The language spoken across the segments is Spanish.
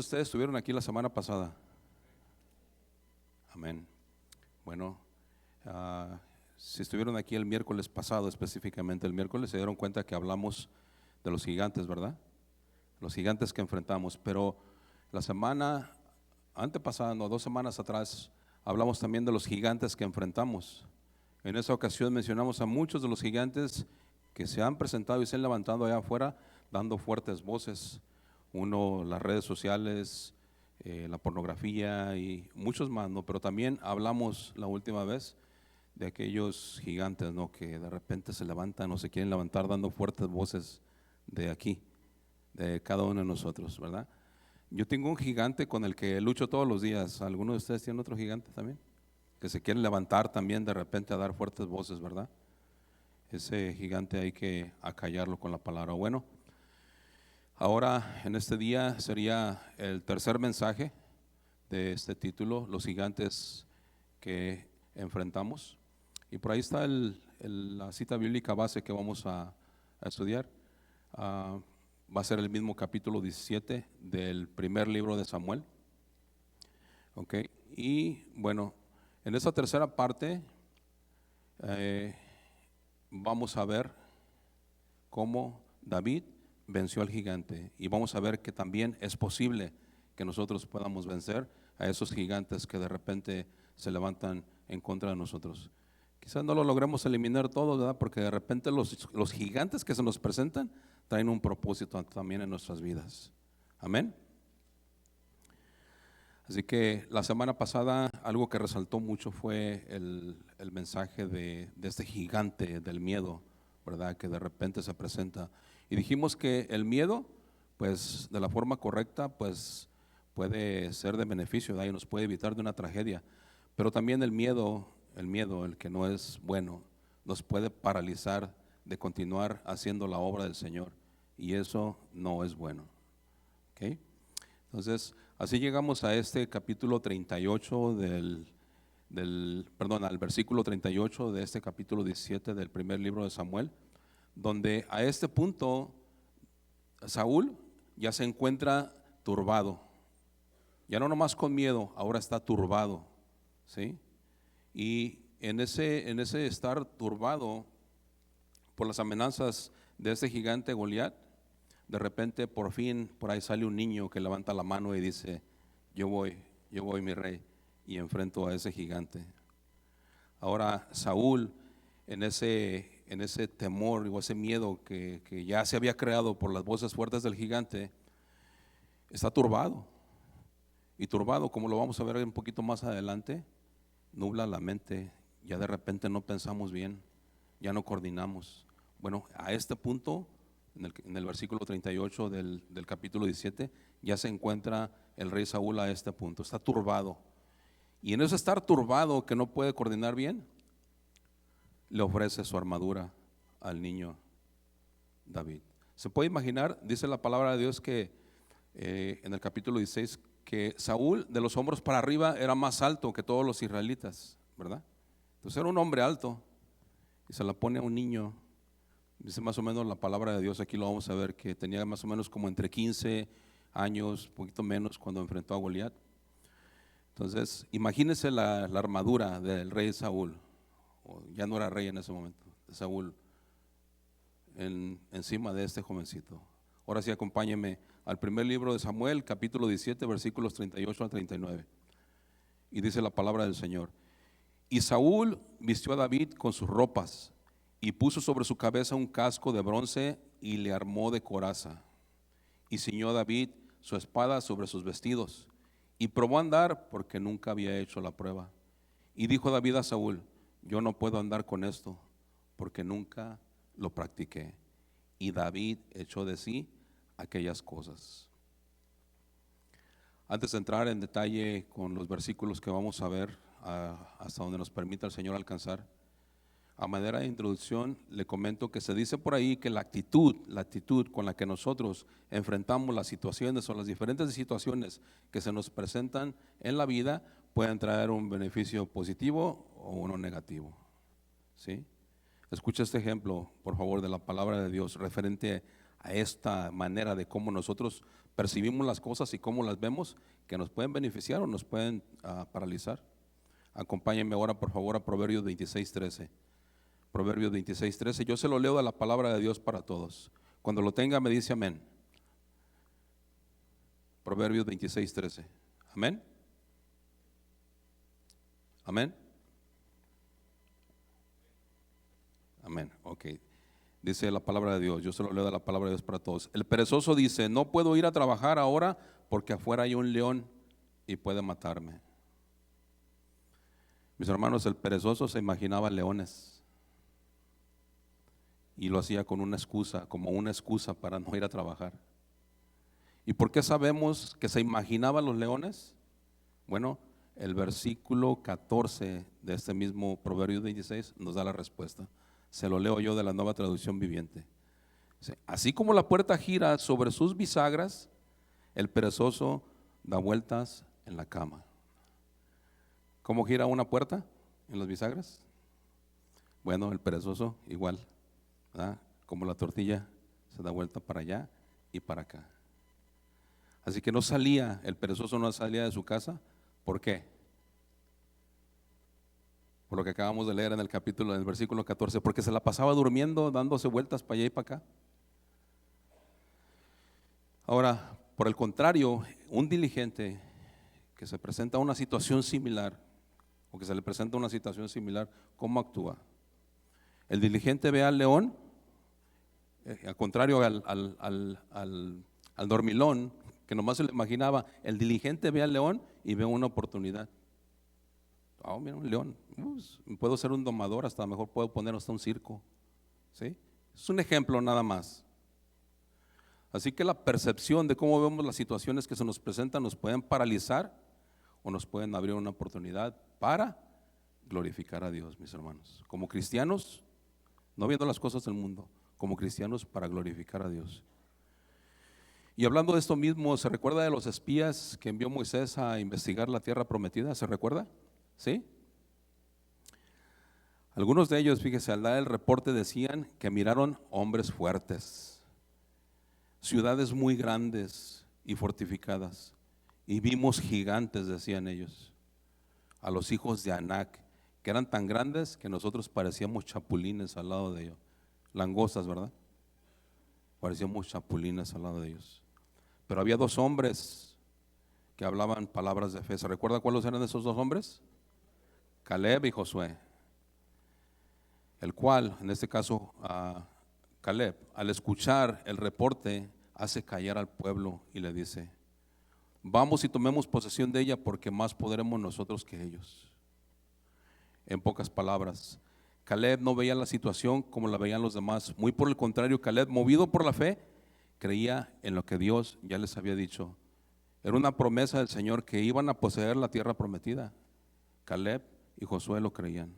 de ustedes estuvieron aquí la semana pasada? Amén. Bueno, si estuvieron aquí el miércoles pasado, específicamente el miércoles, se dieron cuenta que hablamos de los gigantes, ¿verdad? Los gigantes que enfrentamos. Pero la semana antepasada, no, 2 semanas atrás, hablamos también de los gigantes que enfrentamos. En esa ocasión mencionamos a muchos de los gigantes que se han presentado y se han levantado allá afuera dando fuertes voces. Uno, las redes sociales, la pornografía y muchos más, ¿no? Pero también hablamos la última vez de aquellos gigantes, ¿no? Que de repente se levantan o se quieren levantar dando fuertes voces de aquí, de cada uno de nosotros, ¿verdad? Yo tengo un gigante con el que lucho todos los días. ¿Alguno de ustedes tiene otro gigante también? Que se quieren levantar también de repente a dar fuertes voces, ¿verdad? Ese gigante hay que acallarlo con la palabra. Bueno, ahora en este día sería el tercer mensaje de este título, los gigantes que enfrentamos. Y por ahí está la cita bíblica base que vamos a estudiar. Va a ser el mismo capítulo 17 del primer libro de Samuel. Ok, y bueno, en esta tercera parte vamos a ver cómo David venció al gigante y vamos a ver que también es posible que nosotros podamos vencer a esos gigantes que de repente se levantan en contra de nosotros. Quizás no lo logremos eliminar todo, ¿verdad? Porque de repente los gigantes que se nos presentan traen un propósito también en nuestras vidas. Amén. Así que la semana pasada algo que resaltó mucho fue el mensaje de este gigante del miedo, ¿verdad? Que de repente se presenta. Y dijimos que el miedo, pues de la forma correcta, pues puede ser de beneficio, ¿verdad? Y nos puede evitar de una tragedia. Pero también el miedo, el que no es bueno, nos puede paralizar de continuar haciendo la obra del Señor. Y eso no es bueno. ¿Ok? Entonces, así llegamos a este capítulo 38 al versículo 38 de este capítulo 17 del primer libro de Samuel, donde a este punto Saúl ya se encuentra turbado, ya no nomás con miedo, ahora está turbado, ¿sí? Y en ese estar turbado por las amenazas de ese gigante Goliat, de repente por fin por ahí sale un niño que levanta la mano y dice: yo voy mi rey, y enfrento a ese gigante. Ahora Saúl, en ese temor o ese miedo que ya se había creado por las voces fuertes del gigante, está turbado. Y turbado, como lo vamos a ver un poquito más adelante, nubla la mente. Ya de repente no pensamos bien, ya no coordinamos. Bueno, a este punto, en el versículo 38 del capítulo 17, ya se encuentra el rey Saúl a este punto. Está turbado. Y en ese estar turbado, que no puede coordinar bien, le ofrece su armadura al niño David. Se puede imaginar, dice la palabra de Dios, que en el capítulo 16, que Saúl de los hombros para arriba era más alto que todos los israelitas, ¿verdad? Entonces era un hombre alto y se la pone a un niño. Dice más o menos la palabra de Dios, aquí lo vamos a ver, que tenía más o menos como entre 15 años, un poquito menos, cuando enfrentó a Goliat. Entonces, imagínense la armadura del rey Saúl, o ya no era rey en ese momento, de Saúl, encima de este jovencito. Ahora sí, acompáñenme al primer libro de Samuel, capítulo 17, versículos 38 al 39. Y dice la palabra del Señor: y Saúl vistió a David con sus ropas y puso sobre su cabeza un casco de bronce y le armó de coraza. Y ciñó a David su espada sobre sus vestidos y probó a andar porque nunca había hecho la prueba. Y dijo David a Saúl: yo no puedo andar con esto porque nunca lo practiqué. Y David echó de sí aquellas cosas. Antes de entrar en detalle con los versículos que vamos a ver, hasta donde nos permita el Señor alcanzar, a manera de introducción le comento que se dice por ahí que la actitud con la que nosotros enfrentamos las situaciones o las diferentes situaciones que se nos presentan en la vida pueden traer un beneficio positivo o uno negativo, ¿sí? Escucha este ejemplo, por favor, de la palabra de Dios referente a esta manera de cómo nosotros percibimos las cosas y cómo las vemos, que nos pueden beneficiar o nos pueden paralizar. Acompáñenme ahora por favor a Proverbios 26:13. Proverbios 26:13. Yo se lo leo de la palabra de Dios para todos. Cuando lo tenga me dice amén. Proverbios 26:13. Amén. Amén. Amén. Ok. Dice la palabra de Dios. Yo se lo leo de la palabra de Dios para todos. El perezoso dice: no puedo ir a trabajar ahora porque afuera hay un león y puede matarme. Mis hermanos, el perezoso se imaginaba leones y lo hacía con una excusa, como una excusa para no ir a trabajar. ¿Y por qué sabemos que se imaginaba los leones? Bueno, el versículo 14 de este mismo Proverbio 26 nos da la respuesta. Se lo leo yo de la Nueva Traducción Viviente. Dice: así como la puerta gira sobre sus bisagras, el perezoso da vueltas en la cama. ¿Cómo gira una puerta en las bisagras? Bueno, el perezoso igual, ¿verdad? Como la tortilla se da vuelta para allá y para acá. Así que el perezoso no salía de su casa. ¿Por qué? Por lo que acabamos de leer en el versículo 14, porque se la pasaba durmiendo, dándose vueltas para allá y para acá. Ahora, por el contrario, un diligente que se presenta a una situación similar, o que se le presenta una situación similar, ¿cómo actúa? El diligente ve al león, al contrario al dormilón, que nomás se le imaginaba, el diligente ve al león y ve una oportunidad. Mira, un león, puedo ser un domador, hasta mejor puedo poner hasta un circo. ¿Sí? Es un ejemplo nada más. Así que la percepción de cómo vemos las situaciones que se nos presentan nos pueden paralizar o nos pueden abrir una oportunidad para glorificar a Dios, mis hermanos. Como cristianos, no viendo las cosas del mundo, como cristianos para glorificar a Dios. Y hablando de esto mismo, ¿se recuerda de los espías que envió Moisés a investigar la tierra prometida? ¿Se recuerda? ¿Sí? Algunos de ellos, fíjese, al dar el reporte decían que miraron hombres fuertes, ciudades muy grandes y fortificadas, y vimos gigantes, decían ellos, a los hijos de Anac, que eran tan grandes que nosotros parecíamos chapulines al lado de ellos, langostas, ¿verdad? Parecíamos chapulines al lado de ellos. Pero había dos hombres que hablaban palabras de fe. ¿Se recuerda cuáles eran esos dos hombres? Caleb y Josué. El cual, en este caso, Caleb, al escuchar el reporte, hace callar al pueblo y le dice: vamos y tomemos posesión de ella, porque más podremos nosotros que ellos. En pocas palabras, Caleb no veía la situación como la veían los demás. Muy por el contrario, Caleb, movido por la fe, creía en lo que Dios ya les había dicho. Era una promesa del Señor que iban a poseer la tierra prometida. Caleb y Josué lo creían.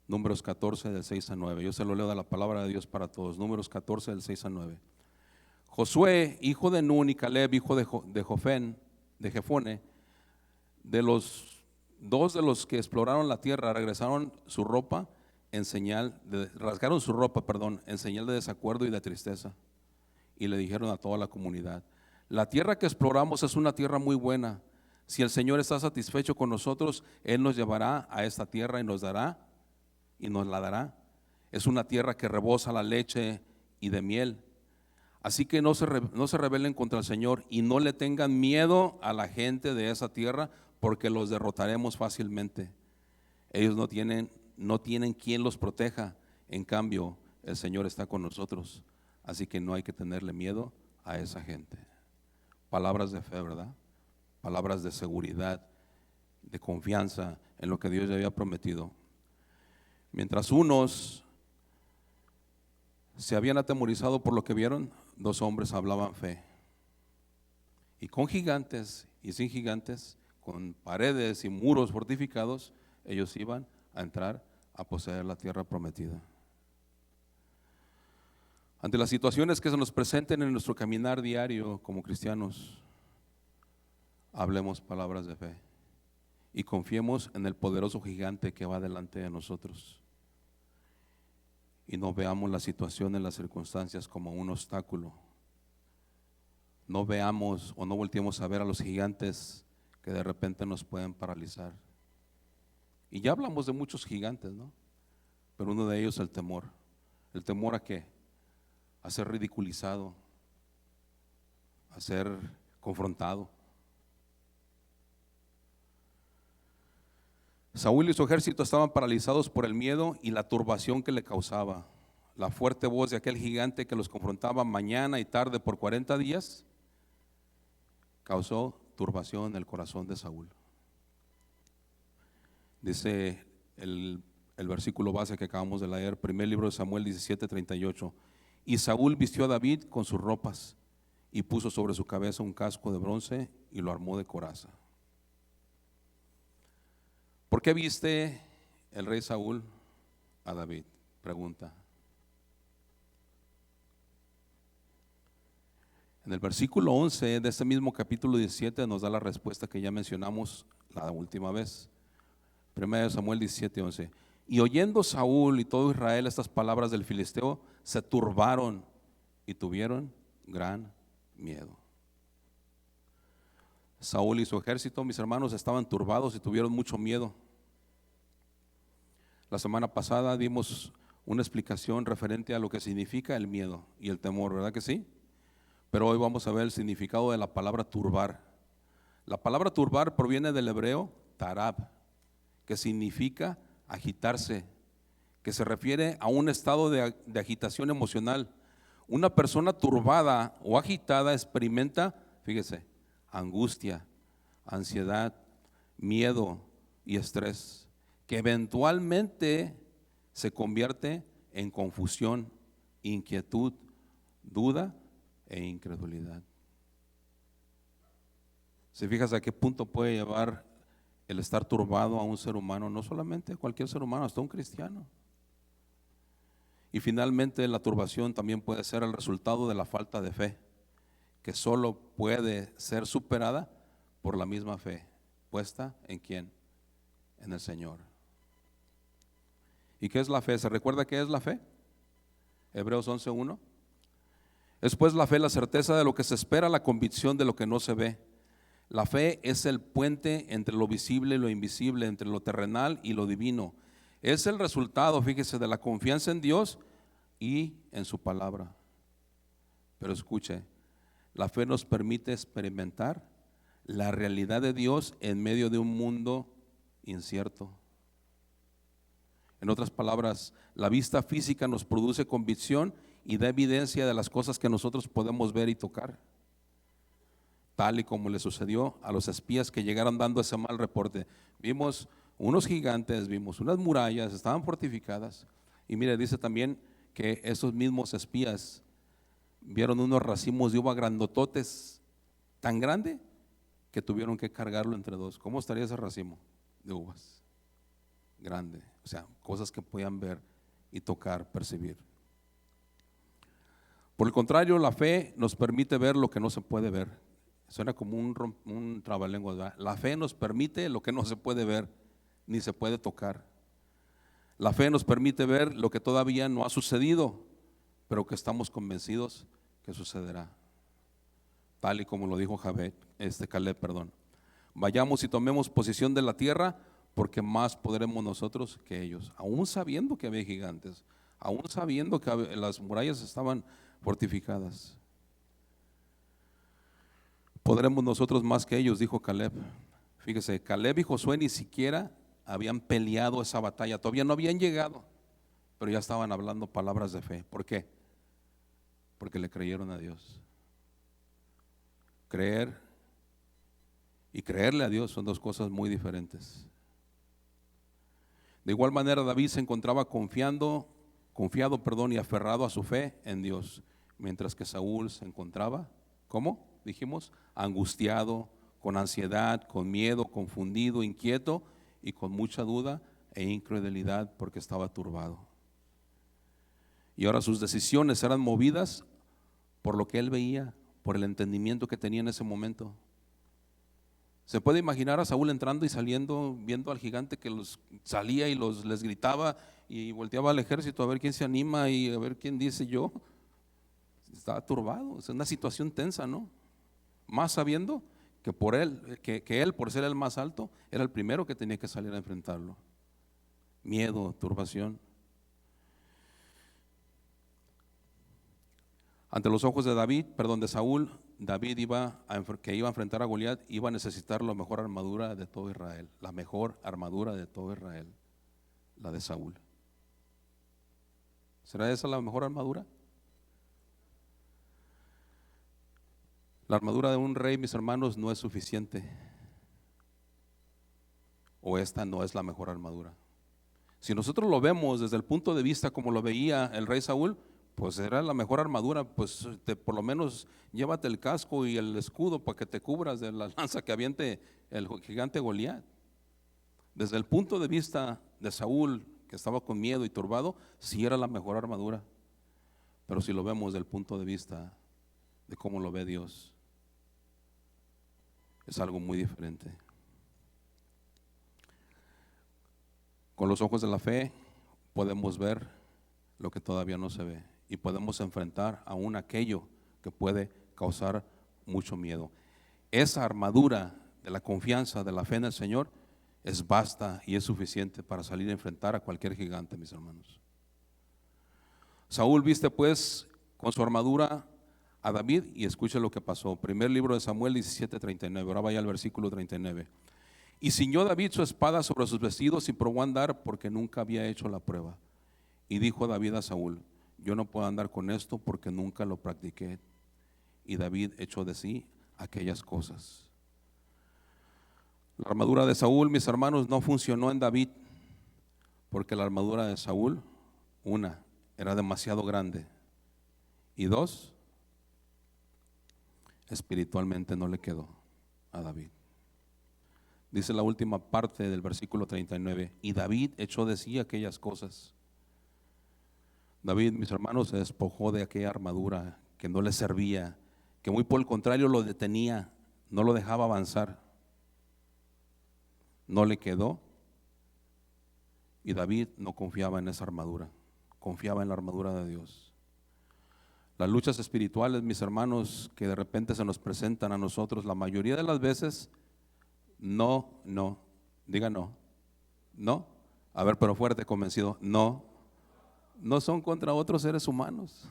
Números 14 del 6 a 9. Yo se lo leo de la palabra de Dios para todos. Números 14 del 6 a 9. Josué, hijo de Nun, y Caleb, hijo de Jefone, de los dos de los que exploraron la tierra, regresaron su ropa rasgaron su ropa, en señal de desacuerdo y de tristeza. Y le dijeron a toda la comunidad: la tierra que exploramos es una tierra muy buena. Si el Señor está satisfecho con nosotros, Él nos llevará a esta tierra y nos la dará. Es una tierra que rebosa la leche y de miel. Así que no se rebelen contra el Señor y no le tengan miedo a la gente de esa tierra, porque los derrotaremos fácilmente. Ellos no tienen quien los proteja. En cambio, el Señor está con nosotros. Así que no hay que tenerle miedo a esa gente. Palabras de fe, ¿verdad? Palabras de seguridad, de confianza en lo que Dios ya había prometido. Mientras unos se habían atemorizado por lo que vieron, dos hombres hablaban fe. Y con gigantes y sin gigantes, con paredes y muros fortificados, ellos iban a entrar a poseer la tierra prometida. Ante las situaciones que se nos presenten en nuestro caminar diario como cristianos, hablemos palabras de fe y confiemos en el poderoso gigante que va delante de nosotros. y no veamos la situación en las circunstancias como un obstáculo. No veamos o no volteemos a ver a los gigantes que de repente nos pueden paralizar. Y ya hablamos de muchos gigantes, ¿no? Pero uno de ellos es el temor. ¿El temor a qué? A ser ridiculizado, a ser confrontado. Saúl y su ejército estaban paralizados por el miedo y la turbación que le causaba. La fuerte voz de aquel gigante que los confrontaba mañana y tarde por 40 días causó turbación en el corazón de Saúl. Dice el versículo base que acabamos de leer, primer libro de Samuel 17:38. Y Saúl vistió a David con sus ropas y puso sobre su cabeza un casco de bronce y lo armó de coraza. ¿Por qué viste el rey Saúl a David? Pregunta. En el versículo 11 de este mismo capítulo 17 nos da la respuesta que ya mencionamos la última vez. 1 Samuel 17:11. Y oyendo Saúl y todo Israel estas palabras del filisteo, se turbaron y tuvieron gran miedo. Saúl y su ejército, mis hermanos, estaban turbados y tuvieron mucho miedo. La semana pasada dimos una explicación referente a lo que significa el miedo y el temor, ¿verdad que sí? Pero hoy vamos a ver el significado de la palabra turbar. La palabra turbar proviene del hebreo tarab, que significa agitarse, que se refiere a un estado de agitación emocional. Una persona turbada o agitada experimenta, fíjese, angustia, ansiedad, miedo y estrés, que eventualmente se convierte en confusión, inquietud, duda e incredulidad. ¿Se fijas a qué punto puede llevar el estar turbado a un ser humano? No solamente cualquier ser humano, hasta un cristiano. Y finalmente la turbación también puede ser el resultado de la falta de fe, que solo puede ser superada por la misma fe, puesta en ¿quién? En el Señor. ¿Y qué es la fe? ¿Se recuerda qué es la fe? Hebreos 11:1. Es pues la fe la certeza de lo que se espera, la convicción de lo que no se ve. La fe es el puente entre lo visible y lo invisible, entre lo terrenal y lo divino. Es el resultado, fíjese, de la confianza en Dios y en su palabra. Pero escuche, la fe nos permite experimentar la realidad de Dios en medio de un mundo incierto. En otras palabras, la vista física nos produce convicción y da evidencia de las cosas que nosotros podemos ver y tocar, tal y como le sucedió a los espías que llegaron dando ese mal reporte. Vimos unos gigantes, vimos unas murallas, estaban fortificadas. Y mire, dice también que esos mismos espías vieron unos racimos de uva grandototes, tan grande que tuvieron que cargarlo entre dos. ¿Cómo estaría ese racimo de uvas? Grande, o sea, cosas que podían ver y tocar, percibir. Por el contrario, la fe nos permite ver lo que no se puede ver. Suena como un trabalenguas, ¿verdad? La fe nos permite lo que no se puede ver ni se puede tocar. La fe nos permite ver lo que todavía no ha sucedido, pero que estamos convencidos que sucederá, tal y como lo dijo Caleb. Vayamos y tomemos posesión de la tierra, porque más podremos nosotros que ellos, aún sabiendo que había gigantes, aún sabiendo que las murallas estaban fortificadas. Podremos nosotros más que ellos, dijo Caleb. Fíjese, Caleb y Josué ni siquiera habían peleado esa batalla, todavía no habían llegado, pero ya estaban hablando palabras de fe. ¿Por qué? Porque le creyeron a Dios. Creer y creerle a Dios son dos cosas muy diferentes. De igual manera, David se encontraba confiado y aferrado a su fe en Dios, mientras que Saúl se encontraba, ¿cómo? Dijimos, angustiado, con ansiedad, con miedo, confundido, inquieto y con mucha duda e incredulidad porque estaba turbado. Y ahora sus decisiones eran movidas por lo que él veía, por el entendimiento que tenía en ese momento. Se puede imaginar a Saúl entrando y saliendo, viendo al gigante que los salía y les gritaba y volteaba al ejército a ver quién se anima y a ver quién dice yo. Estaba turbado, es una situación tensa, ¿no? Más sabiendo que por él, que él por ser el más alto, era el primero que tenía que salir a enfrentarlo. Miedo, turbación. Ante los ojos de Saúl, David que iba a enfrentar a Goliat, iba a necesitar la mejor armadura de todo Israel, la mejor armadura de todo Israel, la de Saúl. ¿Será esa la mejor armadura? La armadura de un rey, mis hermanos, no es suficiente. O esta no es la mejor armadura. Si nosotros lo vemos desde el punto de vista como lo veía el rey Saúl, pues era la mejor armadura, pues por lo menos llévate el casco y el escudo para que te cubras de la lanza que aviente el gigante Goliat. Desde el punto de vista de Saúl, que estaba con miedo y turbado, sí era la mejor armadura. Pero si lo vemos desde el punto de vista de cómo lo ve Dios, es algo muy diferente. Con los ojos de la fe podemos ver lo que todavía no se ve y podemos enfrentar aún aquello que puede causar mucho miedo. Esa armadura de la confianza, de la fe en el Señor, es basta y es suficiente para salir a enfrentar a cualquier gigante, mis hermanos. Saúl viste pues con su armadura a David y escuche lo que pasó. Primer libro de Samuel 17:39. Ahora vaya al versículo 39. Y ciñó David su espada sobre sus vestidos y probó a andar porque nunca había hecho la prueba. Y dijo David a Saúl: yo no puedo andar con esto porque nunca lo practiqué. Y David echó de sí aquellas cosas. La armadura de Saúl, mis hermanos, no funcionó en David porque la armadura de Saúl, una, era demasiado grande, y dos, espiritualmente no le quedó a David. Dice la última parte del versículo 39, y David echó de sí aquellas cosas. David, mis hermanos, se despojó de aquella armadura que no le servía, que muy por el contrario lo detenía, no lo dejaba avanzar. No le quedó, y David no confiaba en esa armadura, confiaba en la armadura de Dios. Las luchas espirituales, mis hermanos, que de repente se nos presentan a nosotros, la mayoría de las veces, diga no, a ver, pero fuerte, convencido, no son contra otros seres humanos,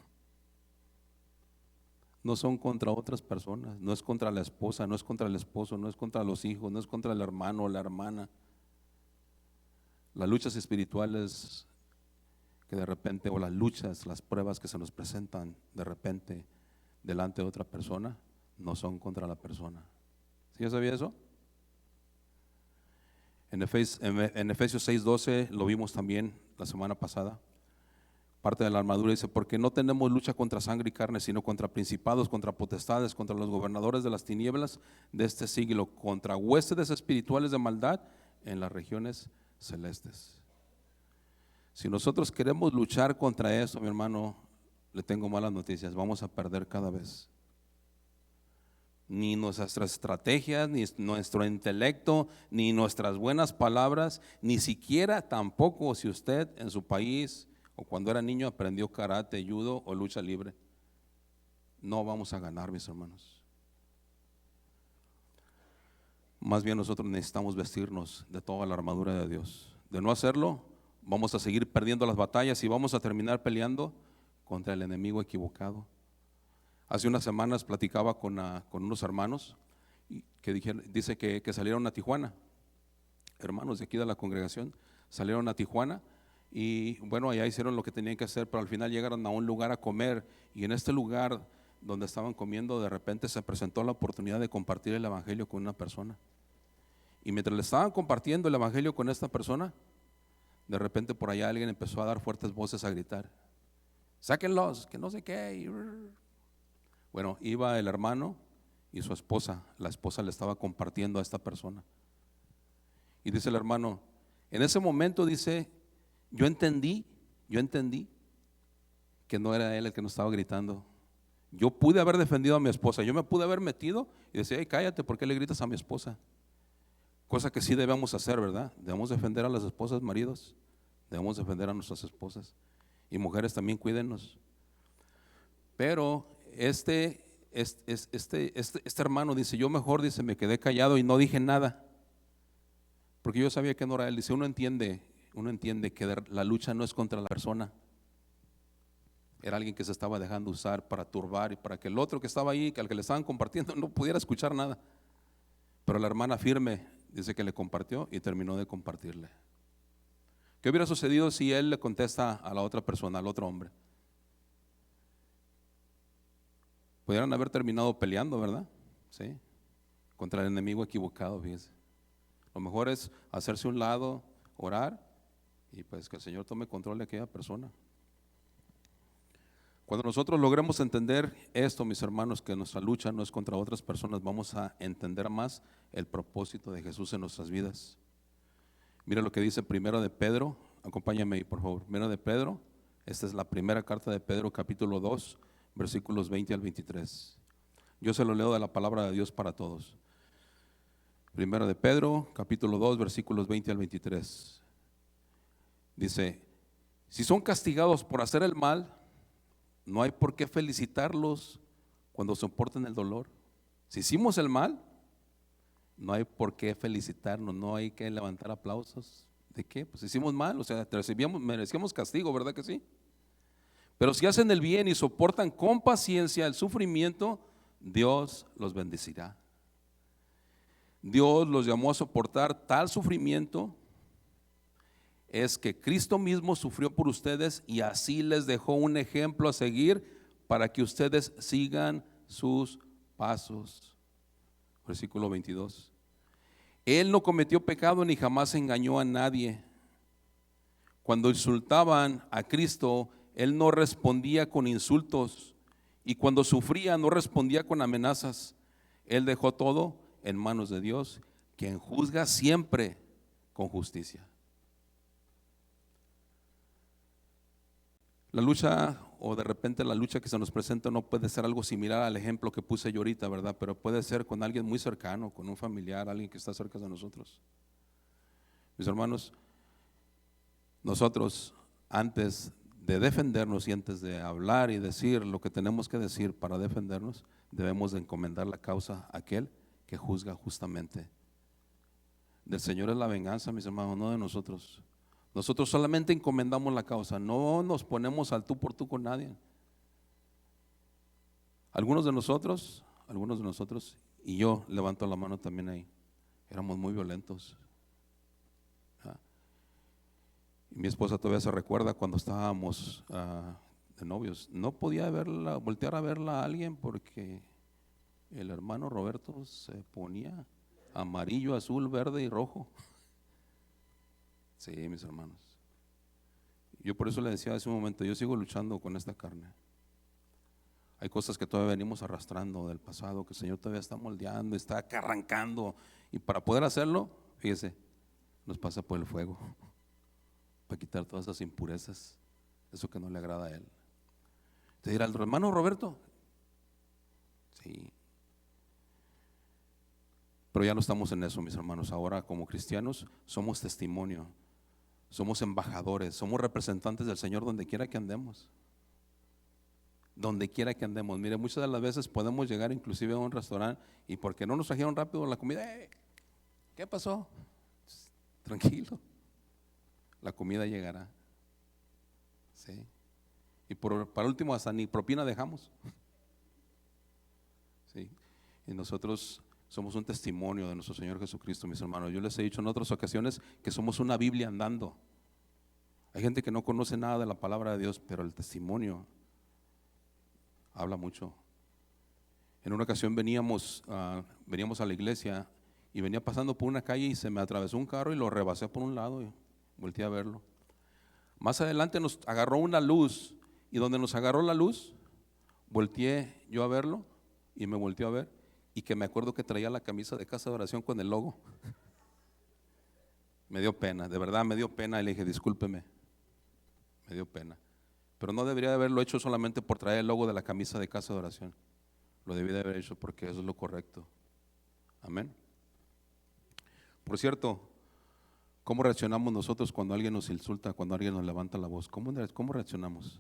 no son contra otras personas, no es contra la esposa, no es contra el esposo, no es contra los hijos, no es contra el hermano o la hermana. Las luchas espirituales que de repente, o las luchas, las pruebas que se nos presentan de repente delante de otra persona, no son contra la persona. ¿Sí ya sabía eso? En Efesios 6:12 lo vimos también la semana pasada. Parte de la armadura dice: porque no tenemos lucha contra sangre y carne, sino contra principados, contra potestades, contra los gobernadores de las tinieblas de este siglo, contra huestes espirituales de maldad en las regiones celestes. Si nosotros queremos luchar contra eso, mi hermano, le tengo malas noticias: vamos a perder cada vez. Ni nuestras estrategias, ni nuestro intelecto, ni nuestras buenas palabras, ni siquiera tampoco si usted en su país o cuando era niño aprendió karate, judo o lucha libre, no vamos a ganar, mis hermanos. Más bien nosotros necesitamos vestirnos de toda la armadura de Dios. De no hacerlo, vamos a seguir perdiendo las batallas y vamos a terminar peleando contra el enemigo equivocado. Hace unas semanas platicaba con unos hermanos que dice que salieron a Tijuana, hermanos de aquí de la congregación, salieron a Tijuana. Y bueno, allá hicieron lo que tenían que hacer, pero al final llegaron a un lugar a comer, y en este lugar donde estaban comiendo, de repente se presentó la oportunidad de compartir el evangelio con una persona. Y mientras le estaban compartiendo el evangelio con esta persona, de repente por allá alguien empezó a dar fuertes voces, a gritar: sáquenlos, que no sé qué. Bueno, iba el hermano y su esposa, la esposa le estaba compartiendo a esta persona. Y dice el hermano, en ese momento dice, yo entendí que no era él el que nos estaba gritando. Yo pude haber defendido a mi esposa, yo me pude haber metido y decir: hey, cállate, ¿por qué le gritas a mi esposa? Cosa que sí debemos hacer, ¿verdad? Debemos defender a las esposas, maridos, debemos defender a nuestras esposas. Y mujeres también, cuídenos. Pero este hermano dice, yo mejor, dice, me quedé callado y no dije nada, porque yo sabía que no era él. Dice, uno entiende que la lucha no es contra la persona. Era alguien que se estaba dejando usar para turbar y para que el otro que estaba ahí, que al que le estaban compartiendo, no pudiera escuchar nada. Pero la hermana firme dice que le compartió y terminó de compartirle. ¿Qué hubiera sucedido si él le contesta a la otra persona, al otro hombre? Pudieran haber terminado peleando, ¿verdad? Sí, contra el enemigo equivocado, fíjese. Lo mejor es hacerse a un lado, orar y pues que el Señor tome control de aquella persona. Cuando nosotros logremos entender esto, mis hermanos, que nuestra lucha no es contra otras personas, vamos a entender más el propósito de Jesús en nuestras vidas. Mira lo que dice Primero de Pedro, acompáñame ahí por favor. Primero de Pedro, esta es la primera carta de Pedro, capítulo 2, versículos 20 al 23. Yo se lo leo de la palabra de Dios para todos. Primero de Pedro, capítulo 2, versículos 20 al 23. Dice, si son castigados por hacer el mal, no hay por qué felicitarlos cuando soporten el dolor. Si hicimos el mal, no hay por qué felicitarnos, no hay que levantar aplausos. ¿De qué? Pues hicimos mal, o sea, merecíamos castigo, ¿verdad que sí? Pero si hacen el bien y soportan con paciencia el sufrimiento, Dios los bendecirá. Dios los llamó a soportar tal sufrimiento. Es que Cristo mismo sufrió por ustedes y así les dejó un ejemplo a seguir para que ustedes sigan sus pasos. Versículo 22. Él no cometió pecado ni jamás engañó a nadie. Cuando insultaban a Cristo, Él no respondía con insultos, y cuando sufría no respondía con amenazas. Él dejó todo en manos de Dios, quien juzga siempre con justicia. La lucha, o de repente la lucha que se nos presenta, no puede ser algo similar al ejemplo que puse yo ahorita, ¿verdad? Pero puede ser con alguien muy cercano, con un familiar, alguien que está cerca de nosotros. Mis hermanos, nosotros antes de defendernos y antes de hablar y decir lo que tenemos que decir para defendernos, debemos de encomendar la causa a aquel que juzga justamente. Del Señor es la venganza, mis hermanos, no de nosotros. Nosotros solamente encomendamos la causa, no nos ponemos al tú por tú con nadie. Algunos de nosotros, y yo levanto la mano también ahí, éramos muy violentos. Y mi esposa todavía se recuerda cuando estábamos de novios. No podía voltear a verla a alguien porque el hermano Roberto se ponía amarillo, azul, verde y rojo. Sí, mis hermanos. Yo por eso le decía hace un momento, yo sigo luchando con esta carne. Hay cosas que todavía venimos arrastrando del pasado, que el Señor todavía está moldeando, está arrancando. Y para poder hacerlo, fíjese, nos pasa por el fuego, para quitar todas esas impurezas, eso que no le agrada a Él. Te dirá el hermano Roberto, sí. Pero ya no estamos en eso, mis hermanos. Ahora como cristianos somos testimonio. Somos embajadores, somos representantes del Señor donde quiera que andemos. Donde quiera que andemos. Mire, muchas de las veces podemos llegar inclusive a un restaurante y porque no nos trajeron rápido la comida, ¿qué pasó? Tranquilo, la comida llegará. ¿Sí? Y para último hasta ni propina dejamos. ¿Sí? Y nosotros somos un testimonio de nuestro Señor Jesucristo, mis hermanos. Yo les he dicho en otras ocasiones que somos una Biblia andando. Hay gente que no conoce nada de la palabra de Dios, pero el testimonio habla mucho. En una ocasión veníamos a la iglesia y venía pasando por una calle y se me atravesó un carro y lo rebasé por un lado y volteé a verlo. Más adelante nos agarró una luz y donde nos agarró la luz, volteé yo a verlo y me volteó a ver. Y que me acuerdo que traía la camisa de Casa de Oración con el logo. Me dio pena, de verdad me dio pena y le dije, discúlpeme, me dio pena. Pero no debería de haberlo hecho solamente por traer el logo de la camisa de Casa de Oración. Lo debí de haber hecho porque eso es lo correcto. Amén. Por cierto, ¿cómo reaccionamos nosotros cuando alguien nos insulta, cuando alguien nos levanta la voz? ¿Cómo reaccionamos?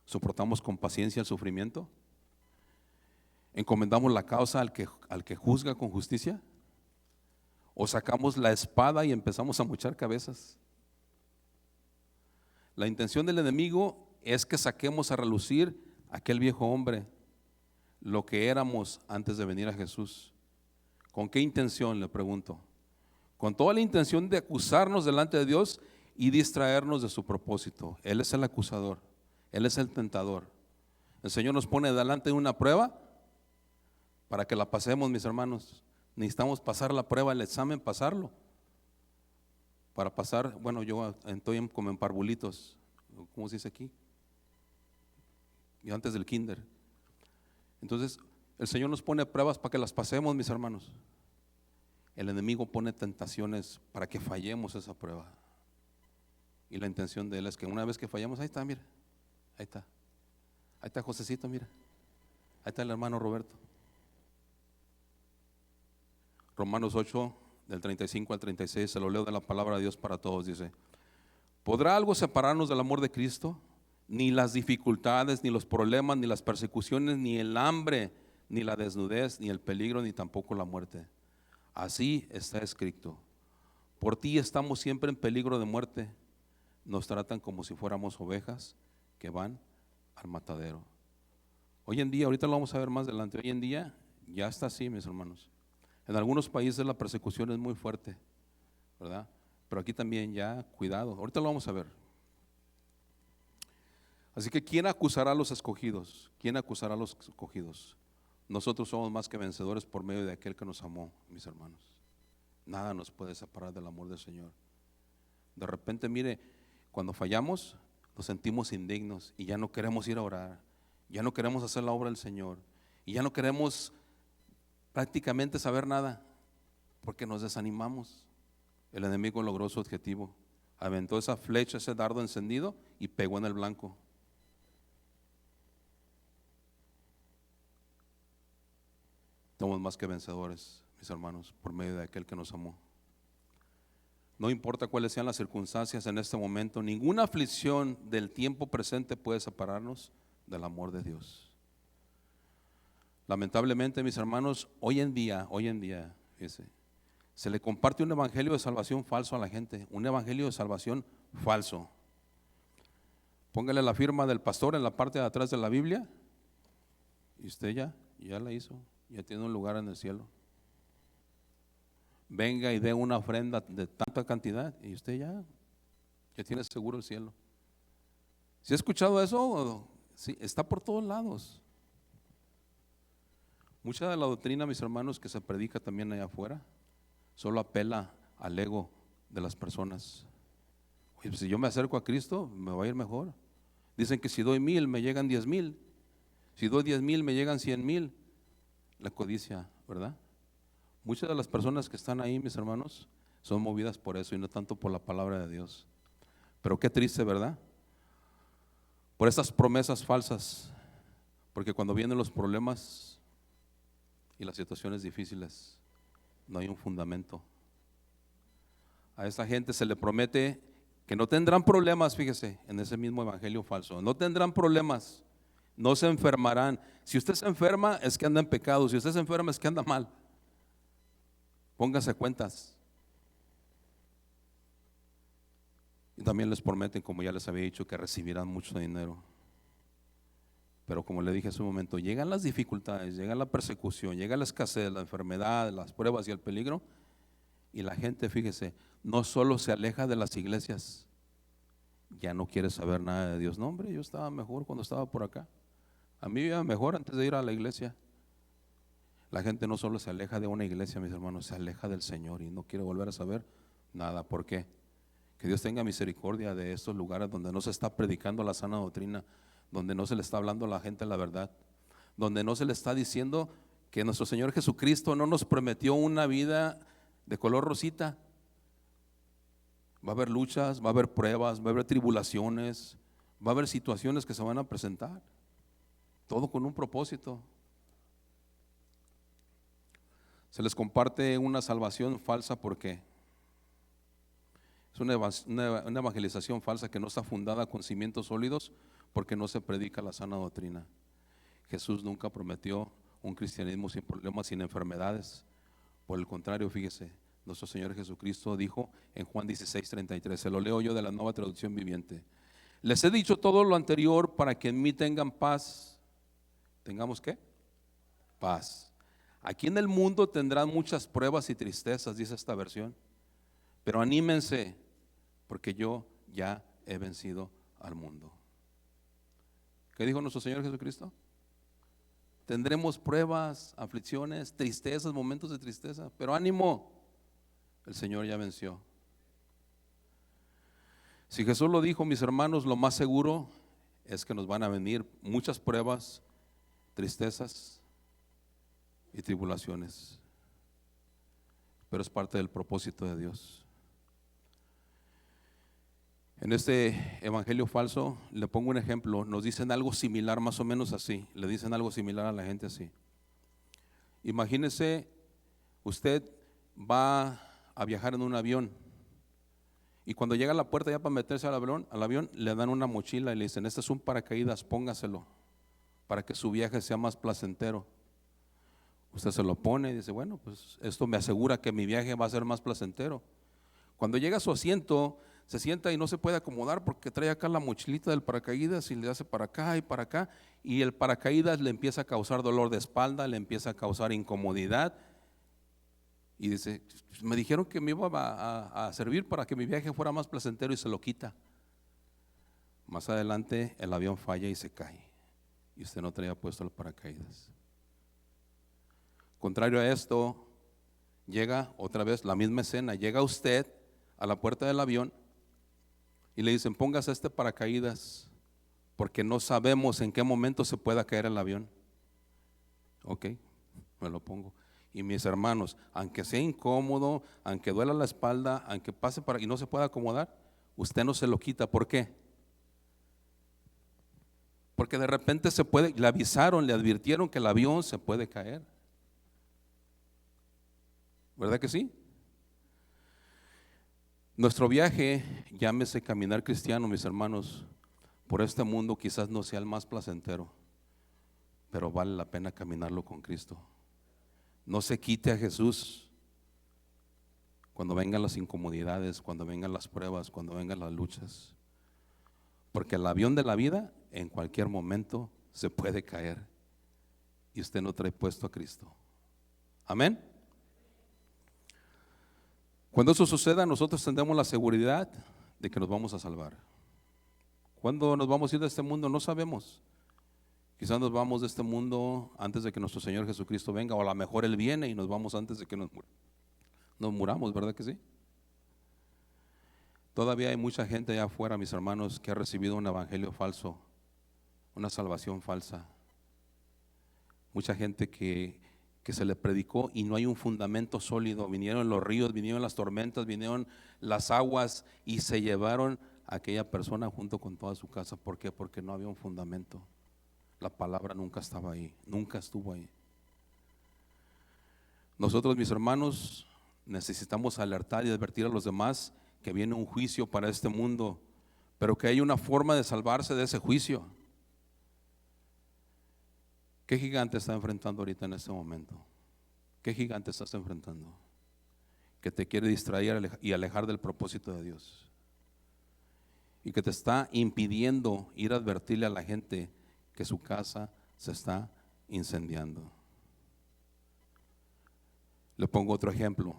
¿Soportamos con paciencia el sufrimiento? ¿Encomendamos la causa al que juzga con justicia? ¿O sacamos la espada y empezamos a mochar cabezas? La intención del enemigo es que saquemos a relucir aquel viejo hombre, lo que éramos antes de venir a Jesús. ¿Con qué intención? Le pregunto. Con toda la intención de acusarnos delante de Dios y distraernos de su propósito. Él es el acusador, Él es el tentador. El Señor nos pone delante de una prueba para que la pasemos, mis hermanos. Necesitamos pasar la prueba, el examen, pasarlo. Para pasar, bueno, yo estoy como en parvulitos, ¿cómo se dice aquí? Y antes del kinder. Entonces, el Señor nos pone pruebas para que las pasemos, mis hermanos. El enemigo pone tentaciones para que fallemos esa prueba. Y la intención de él es que una vez que fallamos, ahí está, mira, ahí está. Ahí está Josecito, mira. Ahí está el hermano Roberto. Romanos 8, del 35 al 36, se lo leo de la palabra de Dios para todos, dice: ¿podrá algo separarnos del amor de Cristo? Ni las dificultades, ni los problemas, ni las persecuciones, ni el hambre, ni la desnudez, ni el peligro, ni tampoco la muerte. Así está escrito: por ti estamos siempre en peligro de muerte. Nos tratan como si fuéramos ovejas que van al matadero. Hoy en día, ahorita lo vamos a ver más adelante, hoy en día ya está así, mis hermanos. En algunos países la persecución es muy fuerte, ¿verdad? Pero aquí también ya, cuidado, ahorita lo vamos a ver. Así que ¿quién acusará a los escogidos? ¿Quién acusará a los escogidos? Nosotros somos más que vencedores por medio de aquel que nos amó, mis hermanos. Nada nos puede separar del amor del Señor. De repente, mire, cuando fallamos nos sentimos indignos y ya no queremos ir a orar, ya no queremos hacer la obra del Señor y ya no queremos prácticamente saber nada porque nos desanimamos. El enemigo logró su objetivo, aventó esa flecha, ese dardo encendido y pegó en el blanco. Somos más que vencedores, mis hermanos, por medio de aquel que nos amó. No importa cuáles sean las circunstancias en este momento, ninguna aflicción del tiempo presente puede separarnos del amor de Dios. Lamentablemente, mis hermanos, hoy en día, fíjese, se le comparte un evangelio de salvación falso a la gente, un evangelio de salvación falso. Póngale la firma del pastor en la parte de atrás de la Biblia y usted ya la hizo, ya tiene un lugar en el cielo. Venga y dé una ofrenda de tanta cantidad y usted ya tiene seguro el cielo. ¿Sí ha escuchado eso? Sí, está por todos lados. Mucha de la doctrina, mis hermanos, que se predica también allá afuera, solo apela al ego de las personas. Oye, pues si yo me acerco a Cristo, me va a ir mejor. Dicen que si doy 1,000 me llegan 10,000. Si doy 10,000 me llegan 100,000. La codicia, ¿verdad? Muchas de las personas que están ahí, mis hermanos, son movidas por eso y no tanto por la palabra de Dios. Pero qué triste, ¿verdad? Por estas promesas falsas. Porque cuando vienen los problemas y las situaciones difíciles, no hay un fundamento. A esa gente se le promete que no tendrán problemas, fíjese, en ese mismo evangelio falso. No tendrán problemas, no se enfermarán. Si usted se enferma es que anda en pecado, si usted se enferma es que anda mal. Póngase cuentas. Y también les prometen, como ya les había dicho, que recibirán mucho dinero. Pero como le dije hace un momento, llegan las dificultades, llega la persecución, llega la escasez, la enfermedad, las pruebas y el peligro. Y la gente, fíjese, no solo se aleja de las iglesias, ya no quiere saber nada de Dios. No, hombre, yo estaba mejor cuando estaba por acá. A mí me iba mejor antes de ir a la iglesia. La gente no solo se aleja de una iglesia, mis hermanos, se aleja del Señor y no quiere volver a saber nada. ¿Por qué? Que Dios tenga misericordia de estos lugares donde no se está predicando la sana doctrina, donde no se le está hablando a la gente la verdad, donde no se le está diciendo que nuestro Señor Jesucristo no nos prometió una vida de color rosita. Va a haber luchas, va a haber pruebas, va a haber tribulaciones, va a haber situaciones que se van a presentar, todo con un propósito. Se les comparte una salvación falsa porque es una evangelización falsa que no está fundada con cimientos sólidos, porque no se predica la sana doctrina. Jesús nunca prometió un cristianismo sin problemas, sin enfermedades. Por el contrario, fíjese, nuestro Señor Jesucristo dijo en Juan 16:33, se lo leo yo de la Nueva Traducción Viviente: les he dicho todo lo anterior para que en mí tengan paz. ¿Tengamos qué? Paz. Aquí en el mundo tendrán muchas pruebas y tristezas, dice esta versión, pero anímense, porque yo ya he vencido al mundo. ¿Qué dijo nuestro Señor Jesucristo? Tendremos pruebas, aflicciones, tristezas, momentos de tristeza, pero ánimo, el Señor ya venció. Si Jesús lo dijo, mis hermanos, lo más seguro es que nos van a venir muchas pruebas, tristezas y tribulaciones, pero es parte del propósito de Dios. En este evangelio falso le pongo un ejemplo. Nos dicen algo similar, más o menos así. Le dicen algo similar a la gente así: imagínese, usted va a viajar en un avión y cuando llega a la puerta ya para meterse al avión, le dan una mochila y le dicen: este es un paracaídas, póngaselo para que su viaje sea más placentero. Usted se lo pone y dice: bueno, pues esto me asegura que mi viaje va a ser más placentero. Cuando llega a su asiento, se sienta y no se puede acomodar porque trae acá la mochilita del paracaídas y le hace para acá, y el paracaídas le empieza a causar dolor de espalda, le empieza a causar incomodidad, y dice: me dijeron que me iba a servir para que mi viaje fuera más placentero, y se lo quita. Más adelante el avión falla y se cae, y usted no traía puesto el paracaídas. Contrario a esto, llega otra vez la misma escena, llega usted a la puerta del avión y le dicen: póngase este paracaídas porque no sabemos en qué momento se pueda caer el avión. Ok, me lo pongo. Y mis hermanos, aunque sea incómodo, aunque duela la espalda, aunque pase y no se pueda acomodar, usted no se lo quita. ¿Por qué? Porque de repente se puede, le avisaron, le advirtieron que el avión se puede caer. ¿Verdad que sí? Nuestro viaje, llámese caminar cristiano, mis hermanos, por este mundo quizás no sea el más placentero, pero vale la pena caminarlo con Cristo. No se quite a Jesús cuando vengan las incomodidades, cuando vengan las pruebas, cuando vengan las luchas, porque el avión de la vida en cualquier momento se puede caer y usted no trae puesto a Cristo. Amén. Cuando eso suceda, nosotros tendremos la seguridad de que nos vamos a salvar. ¿Cuándo nos vamos a ir de este mundo? No sabemos. Quizás nos vamos de este mundo antes de que nuestro Señor Jesucristo venga, o a lo mejor Él viene y nos vamos antes de que nos muramos, ¿verdad que sí? Todavía hay mucha gente allá afuera, mis hermanos, que ha recibido un evangelio falso, una salvación falsa. Mucha gente que se le predicó y no hay un fundamento sólido. Vinieron los ríos, vinieron las tormentas, vinieron las aguas y se llevaron a aquella persona junto con toda su casa. ¿Por qué? Porque no había un fundamento. La palabra nunca estaba ahí, nunca estuvo ahí. Nosotros, mis hermanos, necesitamos alertar y advertir a los demás que viene un juicio para este mundo, pero que hay una forma de salvarse de ese juicio. ¿Qué gigante está enfrentando ahorita en este momento? ¿Qué gigante estás enfrentando? Que te quiere distraer y alejar del propósito de Dios, y que te está impidiendo ir a advertirle a la gente que su casa se está incendiando. Le pongo otro ejemplo.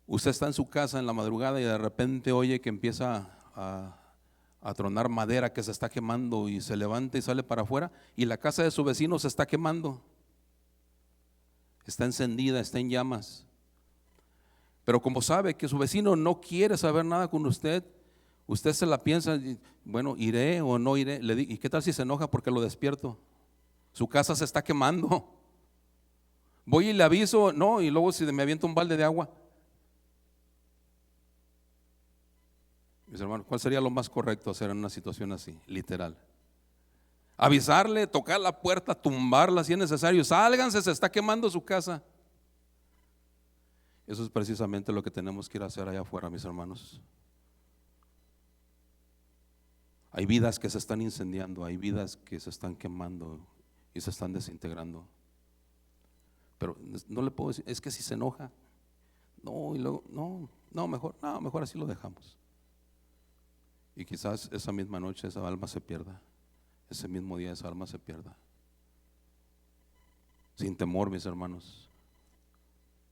Usted está en su casa en la madrugada y de repente oye que empieza a tronar madera que se está quemando, y se levanta y sale para afuera y la casa de su vecino se está quemando, está encendida, está en llamas. Pero como sabe que su vecino no quiere saber nada con usted, usted se la piensa: bueno, iré o no iré. ¿Y qué tal si se enoja porque lo despierto? Su casa se está quemando. Voy y le aviso, no, y luego si me avienta un balde de agua. Mis hermanos, ¿cuál sería lo más correcto hacer en una situación así? Literal: Avisarle, tocar la puerta, tumbarla si es necesario. Sálganse, se está quemando su casa. Eso es precisamente lo que tenemos que ir a hacer allá afuera, mis hermanos. Hay vidas que se están incendiando, hay vidas que se están quemando y se están desintegrando. Pero no le puedo decir, es que si se enoja, no, y luego, mejor así lo dejamos. Y quizás esa misma noche esa alma se pierda, ese mismo día esa alma se pierda. Sin temor, mis hermanos,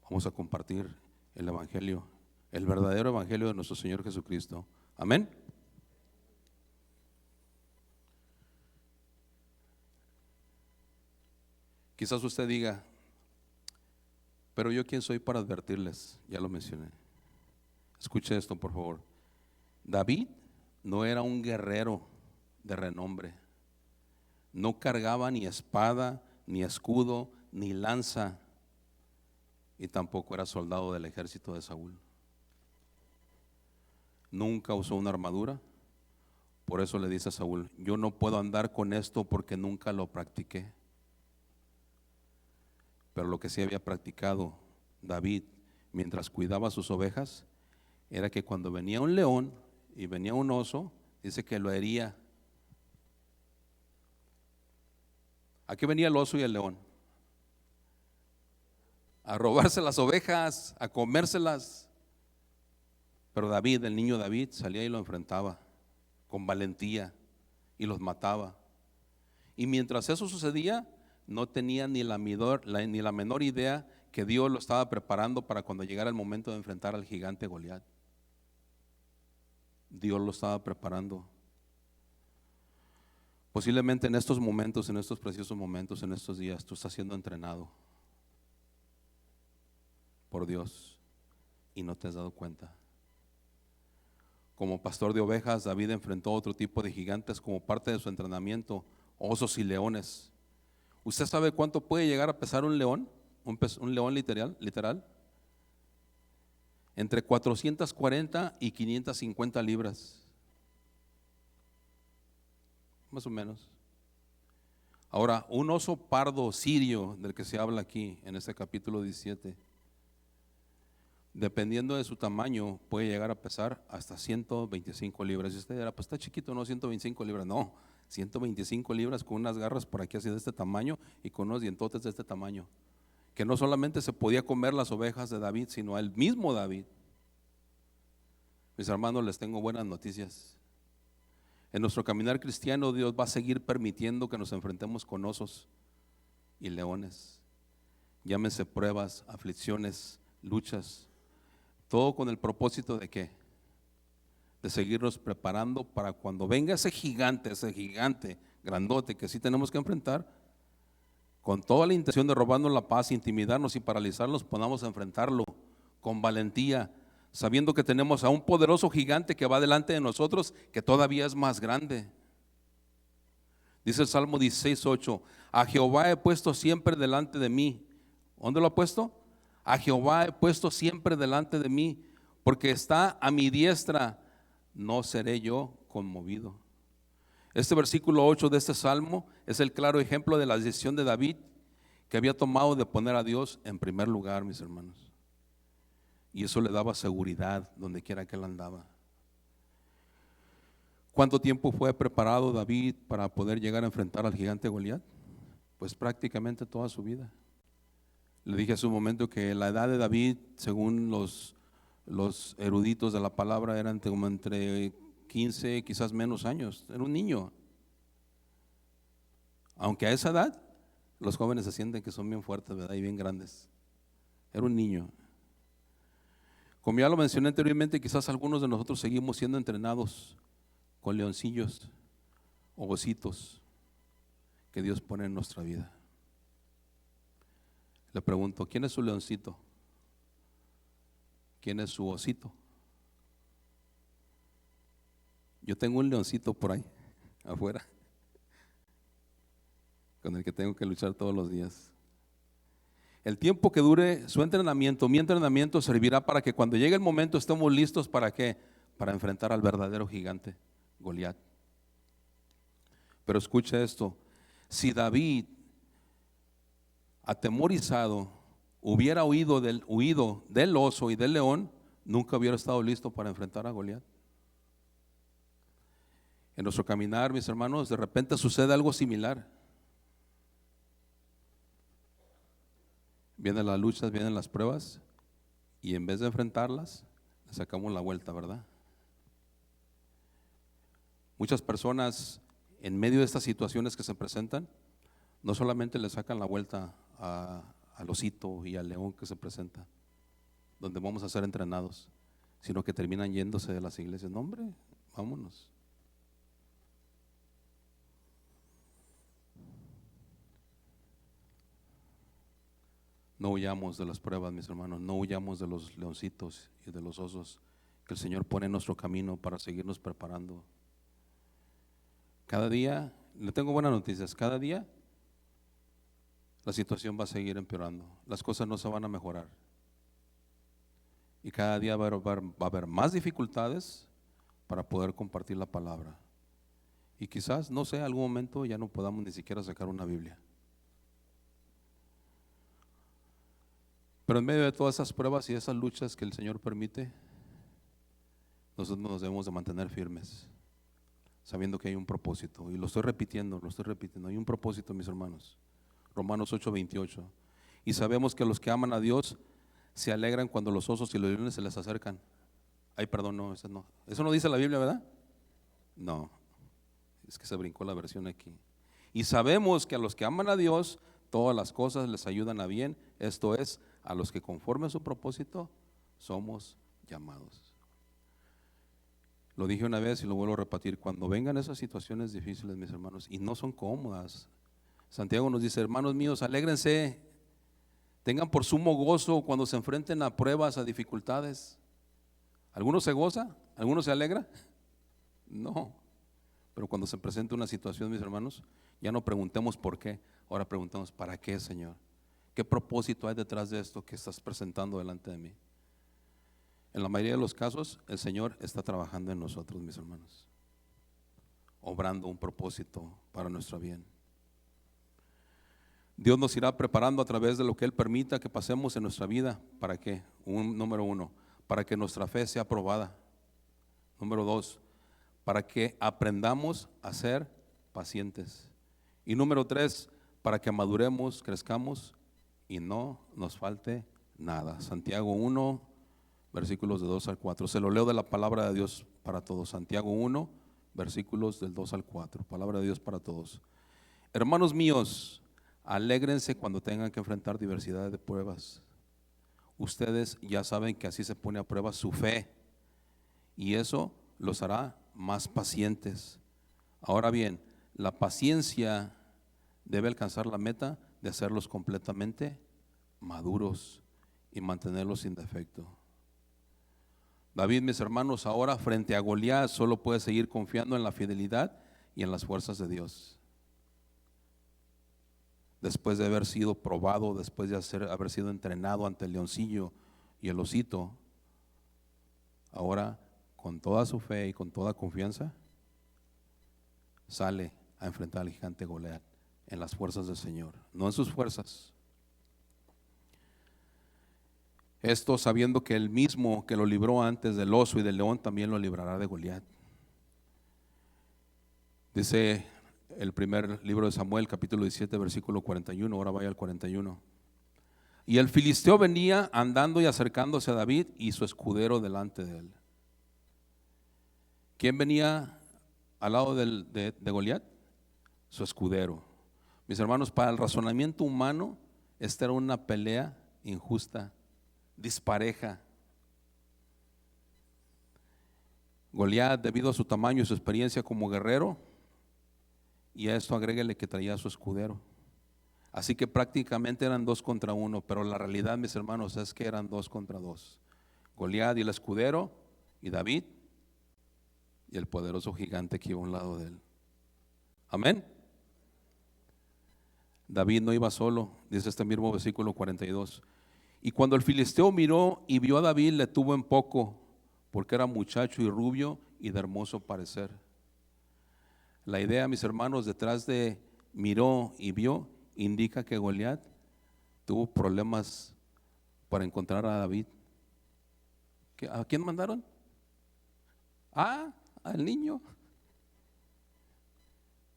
vamos a compartir el evangelio, el verdadero evangelio de nuestro Señor Jesucristo. Amén. Quizás usted diga, pero yo quién soy para advertirles. Ya lo mencioné. Escuche esto, por favor. David no era un guerrero de renombre. No cargaba ni espada, ni escudo, ni lanza, y tampoco era soldado del ejército de Saúl. Nunca usó una armadura. Por eso le dice a Saúl, yo no puedo andar con esto porque nunca lo practiqué. Pero lo que sí había practicado David mientras cuidaba sus ovejas era que cuando venía un león y venía un oso, dice que lo hería. ¿A qué venía el oso y el león? A robarse las ovejas, a comérselas. Pero David, el niño David, salía y lo enfrentaba con valentía y los mataba. Y mientras eso sucedía, no tenía ni la menor idea que Dios lo estaba preparando para cuando llegara el momento de enfrentar al gigante Goliat. Dios lo estaba preparando. Posiblemente en estos momentos, en estos preciosos momentos, en estos días, tú estás siendo entrenado por Dios y no te has dado cuenta. Como pastor de ovejas, David enfrentó otro tipo de gigantes como parte de su entrenamiento, osos y leones. ¿Usted sabe cuánto puede llegar a pesar un león? Un león literal. Entre 440 y 550 libras. Más o menos. Ahora, un oso pardo sirio del que se habla aquí en este capítulo 17, dependiendo de su tamaño, puede llegar a pesar hasta 125 libras. Y usted dirá, pues está chiquito, no, 125 libras. No, 125 libras con unas garras por aquí así de este tamaño y con unos dientotes de este tamaño. Que no solamente se podía comer las ovejas de David, sino el mismo David. Mis hermanos, les tengo buenas noticias. En nuestro caminar cristiano, Dios va a seguir permitiendo que nos enfrentemos con osos y leones. Llámense pruebas, aflicciones, luchas. Todo con el propósito de ¿qué? De seguirnos preparando para cuando venga ese gigante grandote que sí tenemos que enfrentar, con toda la intención de robarnos la paz, intimidarnos y paralizarnos, podamos enfrentarlo con valentía, sabiendo que tenemos a un poderoso gigante que va delante de nosotros, que todavía es más grande. Dice el Salmo 16:8, a Jehová he puesto siempre delante de mí. ¿Dónde lo ha puesto? A Jehová he puesto siempre delante de mí, porque está a mi diestra, no seré yo conmovido. Este versículo 8 de este salmo es el claro ejemplo de la decisión de David que había tomado de poner a Dios en primer lugar, mis hermanos. Y eso le daba seguridad donde quiera que él andaba. ¿Cuánto tiempo fue preparado David para poder llegar a enfrentar al gigante Goliat? Pues prácticamente toda su vida. Le dije hace un momento que la edad de David, según los eruditos de la palabra, eran como entre 15, quizás menos años. Era un niño. Aunque a esa edad los jóvenes se sienten que son bien fuertes, ¿verdad? Y bien grandes. Era un niño. Como ya lo mencioné anteriormente, quizás algunos de nosotros seguimos siendo entrenados con leoncillos o ositos que Dios pone en nuestra vida. Le pregunto, ¿quién es su leoncito? ¿Quién es su osito? Yo tengo un leoncito por ahí, afuera, con el que tengo que luchar todos los días. El tiempo que dure su entrenamiento, mi entrenamiento servirá para que cuando llegue el momento estemos listos ¿para qué? Para enfrentar al verdadero gigante, Goliat. Pero escucha esto, si David, atemorizado, hubiera huido del oso y del león, nunca hubiera estado listo para enfrentar a Goliat. En nuestro caminar, mis hermanos, de repente sucede algo similar. Vienen las luchas, vienen las pruebas, y en vez de enfrentarlas, le sacamos la vuelta, ¿verdad? Muchas personas en medio de estas situaciones que se presentan, no solamente le sacan la vuelta al osito y al león que se presenta, donde vamos a ser entrenados, sino que terminan yéndose de las iglesias. No, hombre, vámonos. No huyamos de las pruebas, mis hermanos, no huyamos de los leoncitos y de los osos que el Señor pone en nuestro camino para seguirnos preparando. Cada día, le tengo buenas noticias, cada día la situación va a seguir empeorando, las cosas no se van a mejorar. Y cada día va a haber más dificultades para poder compartir la palabra. Y quizás, no sé, algún momento ya no podamos ni siquiera sacar una Biblia. Pero en medio de todas esas pruebas y esas luchas que el Señor permite, nosotros nos debemos de mantener firmes, sabiendo que hay un propósito. Y lo estoy repitiendo, hay un propósito, mis hermanos. Romanos 8:28. Y sabemos que los que aman a Dios se alegran cuando los osos y los leones se les acercan. Ay, perdón, no. Eso no dice la Biblia, ¿verdad? No, es que se brincó la versión aquí. Y sabemos que a los que aman a Dios, todas las cosas les ayudan a bien, esto es, a los que conforme a su propósito somos llamados. Lo dije una vez y lo vuelvo a repetir, cuando vengan esas situaciones difíciles, mis hermanos, y no son cómodas, Santiago nos dice, hermanos míos, alégrense, tengan por sumo gozo cuando se enfrenten a pruebas, a dificultades. ¿Alguno se goza? ¿Alguno se alegra? No, pero cuando se presenta una situación, mis hermanos, ya no preguntemos por qué, ahora preguntamos, ¿para qué, Señor? ¿Qué propósito hay detrás de esto que estás presentando delante de mí? En la mayoría de los casos, el Señor está trabajando en nosotros, mis hermanos, obrando un propósito para nuestro bien. Dios nos irá preparando a través de lo que Él permita que pasemos en nuestra vida. ¿Para qué? Número 1, para que nuestra fe sea probada. Número 2, para que aprendamos a ser pacientes. Y número 3, para que maduremos, crezcamos y no nos falte nada. Santiago 1, versículos de 2 al 4. Se lo leo de la palabra de Dios para todos. Santiago 1, versículos del 2 al 4. Palabra de Dios para todos. Hermanos míos, alégrense cuando tengan que enfrentar diversidad de pruebas. Ustedes ya saben que así se pone a prueba su fe y eso los hará más pacientes. Ahora bien, la paciencia debe alcanzar la meta de hacerlos completamente maduros y mantenerlos sin defecto. David, mis hermanos, ahora frente a Goliat solo puede seguir confiando en la fidelidad y en las fuerzas de Dios. Después de haber sido probado, después de haber sido entrenado ante el leoncillo y el osito, ahora con toda su fe y con toda confianza, sale a enfrentar al gigante Goliat en las fuerzas del Señor, no en sus fuerzas. Esto sabiendo que el mismo que lo libró antes del oso y del león también lo librará de Goliat. Dice el primer libro de Samuel, capítulo 17, versículo 41, ahora vaya al 41. Y el filisteo venía andando y acercándose a David y su escudero delante de él. ¿Quién venía al lado de Goliat? Su escudero. Mis hermanos, para el razonamiento humano, esta era una pelea injusta, dispareja. Goliat, debido a su tamaño y su experiencia como guerrero, y a esto agréguele que traía a su escudero. Así que prácticamente eran 2 contra 1, pero la realidad, mis hermanos, es que eran 2 contra 2. Goliat y el escudero, y David, y el poderoso gigante que iba a un lado de él. Amén. David no iba solo, dice este mismo versículo 42. Y cuando el filisteo miró y vio a David, le tuvo en poco, porque era muchacho y rubio y de hermoso parecer. La idea, mis hermanos, detrás de miró y vio, indica que Goliat tuvo problemas para encontrar a David. ¿A quién mandaron? Al niño.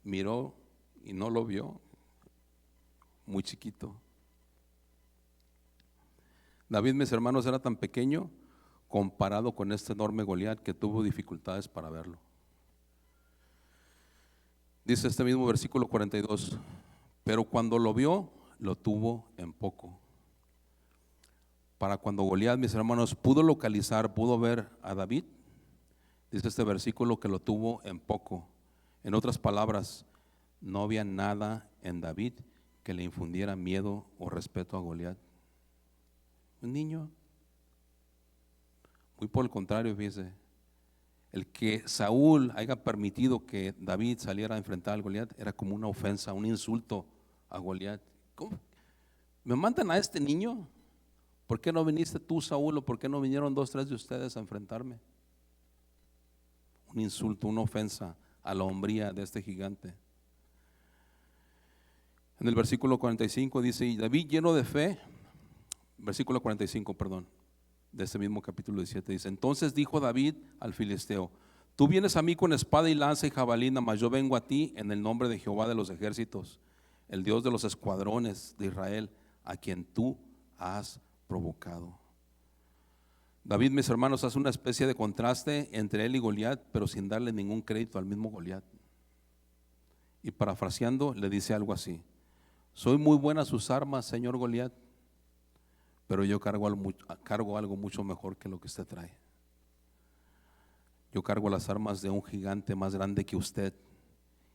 Miró y no lo vio, muy chiquito. David, mis hermanos, era tan pequeño comparado con este enorme Goliat que tuvo dificultades para verlo. Dice este mismo versículo 42, pero cuando lo vio, lo tuvo en poco. Para cuando Goliat, mis hermanos, pudo localizar, pudo ver a David, dice este versículo que lo tuvo en poco. En otras palabras, no había nada en David que le infundiera miedo o respeto a Goliat. Un niño. Muy por el contrario, fíjese, el que Saúl haya permitido que David saliera a enfrentar al Goliat era como una ofensa, un insulto a Goliat. ¿Cómo? ¿Me mandan a este niño? ¿Por qué no viniste tú, Saúl? ¿O por qué no vinieron 2, 3 de ustedes a enfrentarme? Un insulto, una ofensa a la hombría de este gigante. En el versículo 45 dice, y David lleno de fe, versículo 45, perdón, de este mismo capítulo 17, dice, entonces dijo David al filisteo, tú vienes a mí con espada y lanza y jabalina, mas yo vengo a ti en el nombre de Jehová de los ejércitos, el Dios de los escuadrones de Israel, a quien tú has provocado. David, mis hermanos, hace una especie de contraste entre él y Goliat, pero sin darle ningún crédito al mismo Goliat. Y parafraseando, le dice algo así, soy muy buena a sus armas, señor Goliat, pero yo cargo algo mucho mejor que lo que usted trae. Yo cargo las armas de un gigante más grande que usted,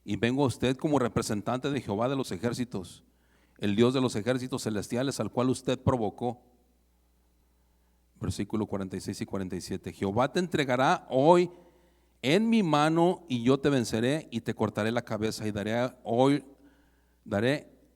y vengo a usted como representante de Jehová de los ejércitos, el Dios de los ejércitos celestiales al cual usted provocó. Versículo 46 y 47, Jehová te entregará hoy en mi mano y yo te venceré y te cortaré la cabeza y daré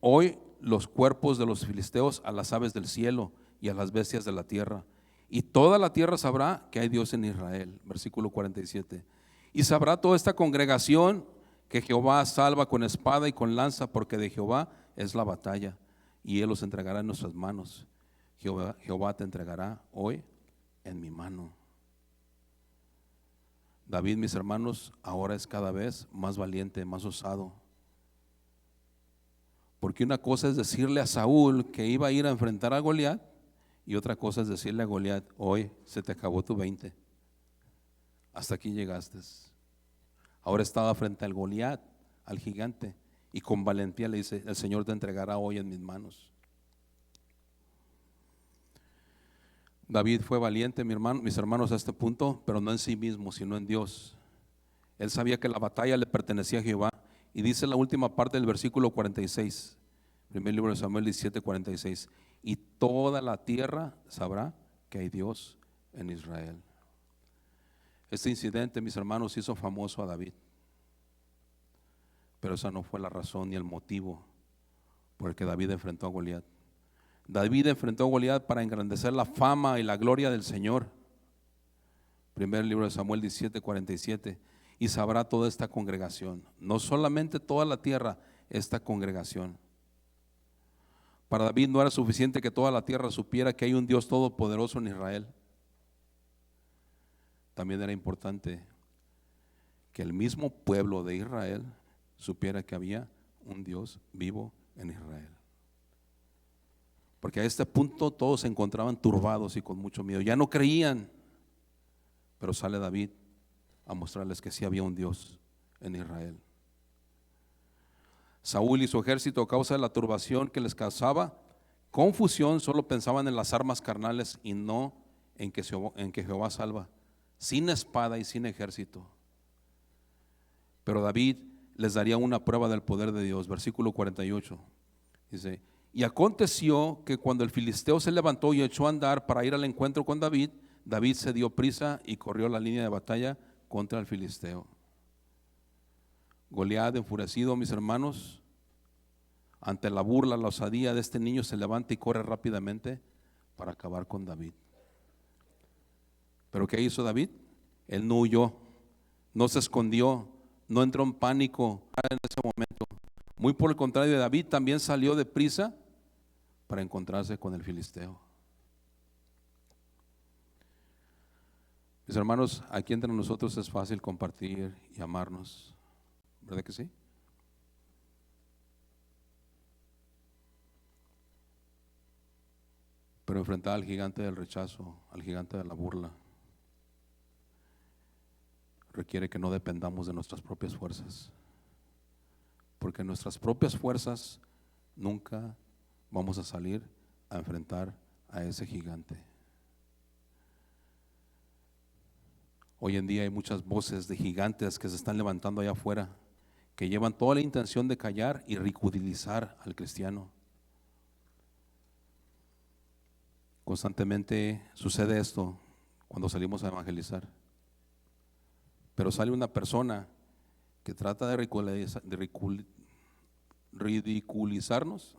hoy los cuerpos de los filisteos a las aves del cielo y a las bestias de la tierra, y toda la tierra sabrá que hay Dios en Israel. Versículo 47, y sabrá toda esta congregación que Jehová salva con espada y con lanza, porque de Jehová es la batalla y él los entregará en nuestras manos. Jehová te entregará hoy en mi mano. David, mis hermanos, ahora es cada vez más valiente, más osado. Porque una cosa es decirle a Saúl que iba a ir a enfrentar a Goliat, y otra cosa es decirle a Goliat, hoy se te acabó tu 20. Hasta aquí llegaste. Ahora estaba frente al Goliat, al gigante, y con valentía le dice, el Señor te entregará hoy en mis manos. David fue valiente, mis hermanos, a este punto, pero no en sí mismo, sino en Dios. Él sabía que la batalla le pertenecía a Jehová. Y dice la última parte del versículo 46, primer libro de Samuel 17, 46, y toda la tierra sabrá que hay Dios en Israel. Este incidente, mis hermanos, hizo famoso a David, pero esa no fue la razón ni el motivo por el que David enfrentó a Goliat. David enfrentó a Goliat para engrandecer la fama y la gloria del Señor. Primer libro de Samuel 17, 47. Y sabrá toda esta congregación, no solamente toda la tierra, esta congregación. Para David no era suficiente que toda la tierra supiera que hay un Dios todopoderoso en Israel. También era importante que el mismo pueblo de Israel supiera que había un Dios vivo en Israel. Porque a este punto todos se encontraban turbados y con mucho miedo. Ya no creían, pero sale David a mostrarles que sí había un Dios en Israel. Saúl y su ejército, a causa de la turbación que les causaba confusión, solo pensaban en las armas carnales y no en que Jehová salva, sin espada y sin ejército. Pero David les daría una prueba del poder de Dios. Versículo 48 dice, y aconteció que cuando el filisteo se levantó y echó a andar para ir al encuentro con David, David se dio prisa y corrió la línea de batalla contra el filisteo. Goliat, enfurecido, mis hermanos, ante la burla, la osadía de este niño, se levanta y corre rápidamente para acabar con David. ¿Pero qué hizo David? Él no huyó, no se escondió, no entró en pánico en ese momento. Muy por el contrario, David también salió deprisa para encontrarse con el filisteo. Mis hermanos, aquí entre nosotros es fácil compartir y amarnos, ¿verdad que sí? Pero enfrentar al gigante del rechazo, al gigante de la burla, requiere que no dependamos de nuestras propias fuerzas, porque nuestras propias fuerzas nunca vamos a salir a enfrentar a ese gigante. Hoy en día hay muchas voces de gigantes que se están levantando allá afuera, que llevan toda la intención de callar y ridiculizar al cristiano. Constantemente sucede esto cuando salimos a evangelizar. Pero sale una persona que trata de ridiculizarnos,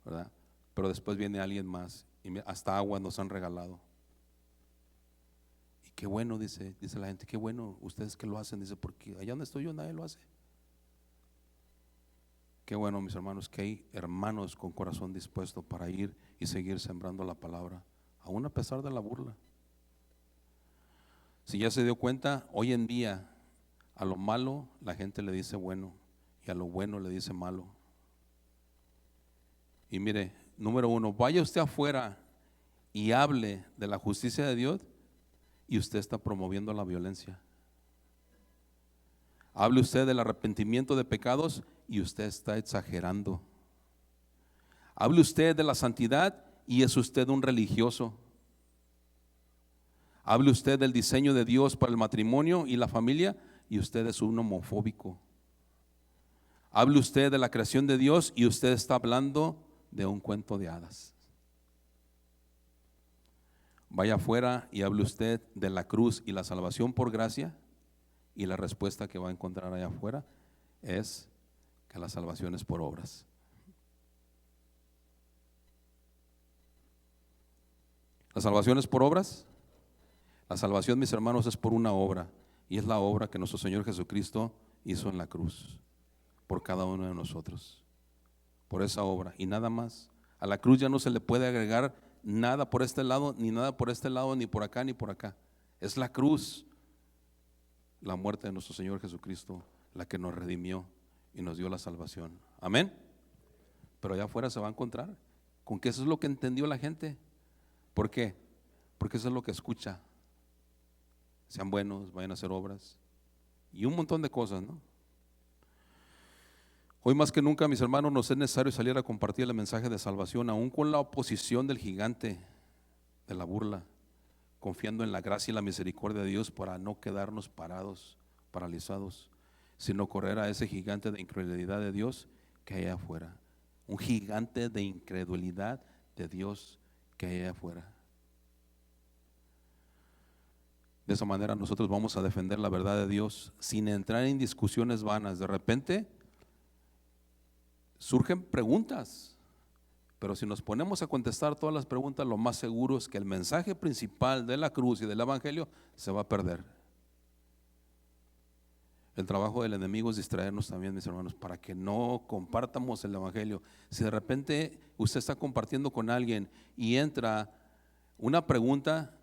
¿verdad? Pero después viene alguien más y hasta agua nos han regalado. Y qué bueno, dice la gente, qué bueno ustedes que lo hacen, dice, porque allá donde estoy yo nadie lo hace. Qué bueno, mis hermanos, que hay hermanos con corazón dispuesto para ir y seguir sembrando la palabra, aún a pesar de la burla. Si ya se dio cuenta, hoy en día a lo malo la gente le dice bueno y a lo bueno le dice malo. Y mire, número uno, vaya usted afuera y hable de la justicia de Dios y usted está promoviendo la violencia. Hable usted del arrepentimiento de pecados y usted está exagerando. Hable usted de la santidad y es usted un religioso. Hable usted del diseño de Dios para el matrimonio y la familia y usted es un homofóbico. Hable usted de la creación de Dios y usted está hablando de un cuento de hadas. Vaya afuera y hable usted de la cruz y la salvación por gracia y la respuesta que va a encontrar allá afuera es que la salvación es por obras. ¿La salvación es por obras? La salvación, mis hermanos, es por una obra y es la obra que nuestro Señor Jesucristo hizo en la cruz por cada uno de nosotros, por esa obra y nada más. A la cruz ya no se le puede agregar nada por este lado, ni nada por este lado, ni por acá, ni por acá. Es la cruz, la muerte de nuestro Señor Jesucristo, la que nos redimió y nos dio la salvación. Amén. Pero allá afuera se va a encontrar con que eso es lo que entendió la gente. ¿Por qué? Porque eso es lo que escucha. Sean buenos, vayan a hacer obras y un montón de cosas, ¿no? Hoy más que nunca, mis hermanos, nos es necesario salir a compartir el mensaje de salvación, aún con la oposición del gigante, de la burla, confiando en la gracia y la misericordia de Dios para no quedarnos parados, paralizados, sino correr a ese gigante de incredulidad de Dios que hay afuera. Un gigante de incredulidad de Dios que hay afuera. De esa manera nosotros vamos a defender la verdad de Dios sin entrar en discusiones vanas. De repente surgen preguntas, pero si nos ponemos a contestar todas las preguntas, lo más seguro es que el mensaje principal de la cruz y del evangelio se va a perder. El trabajo del enemigo es distraernos también, mis hermanos, para que no compartamos el evangelio. Si de repente usted está compartiendo con alguien y entra una pregunta,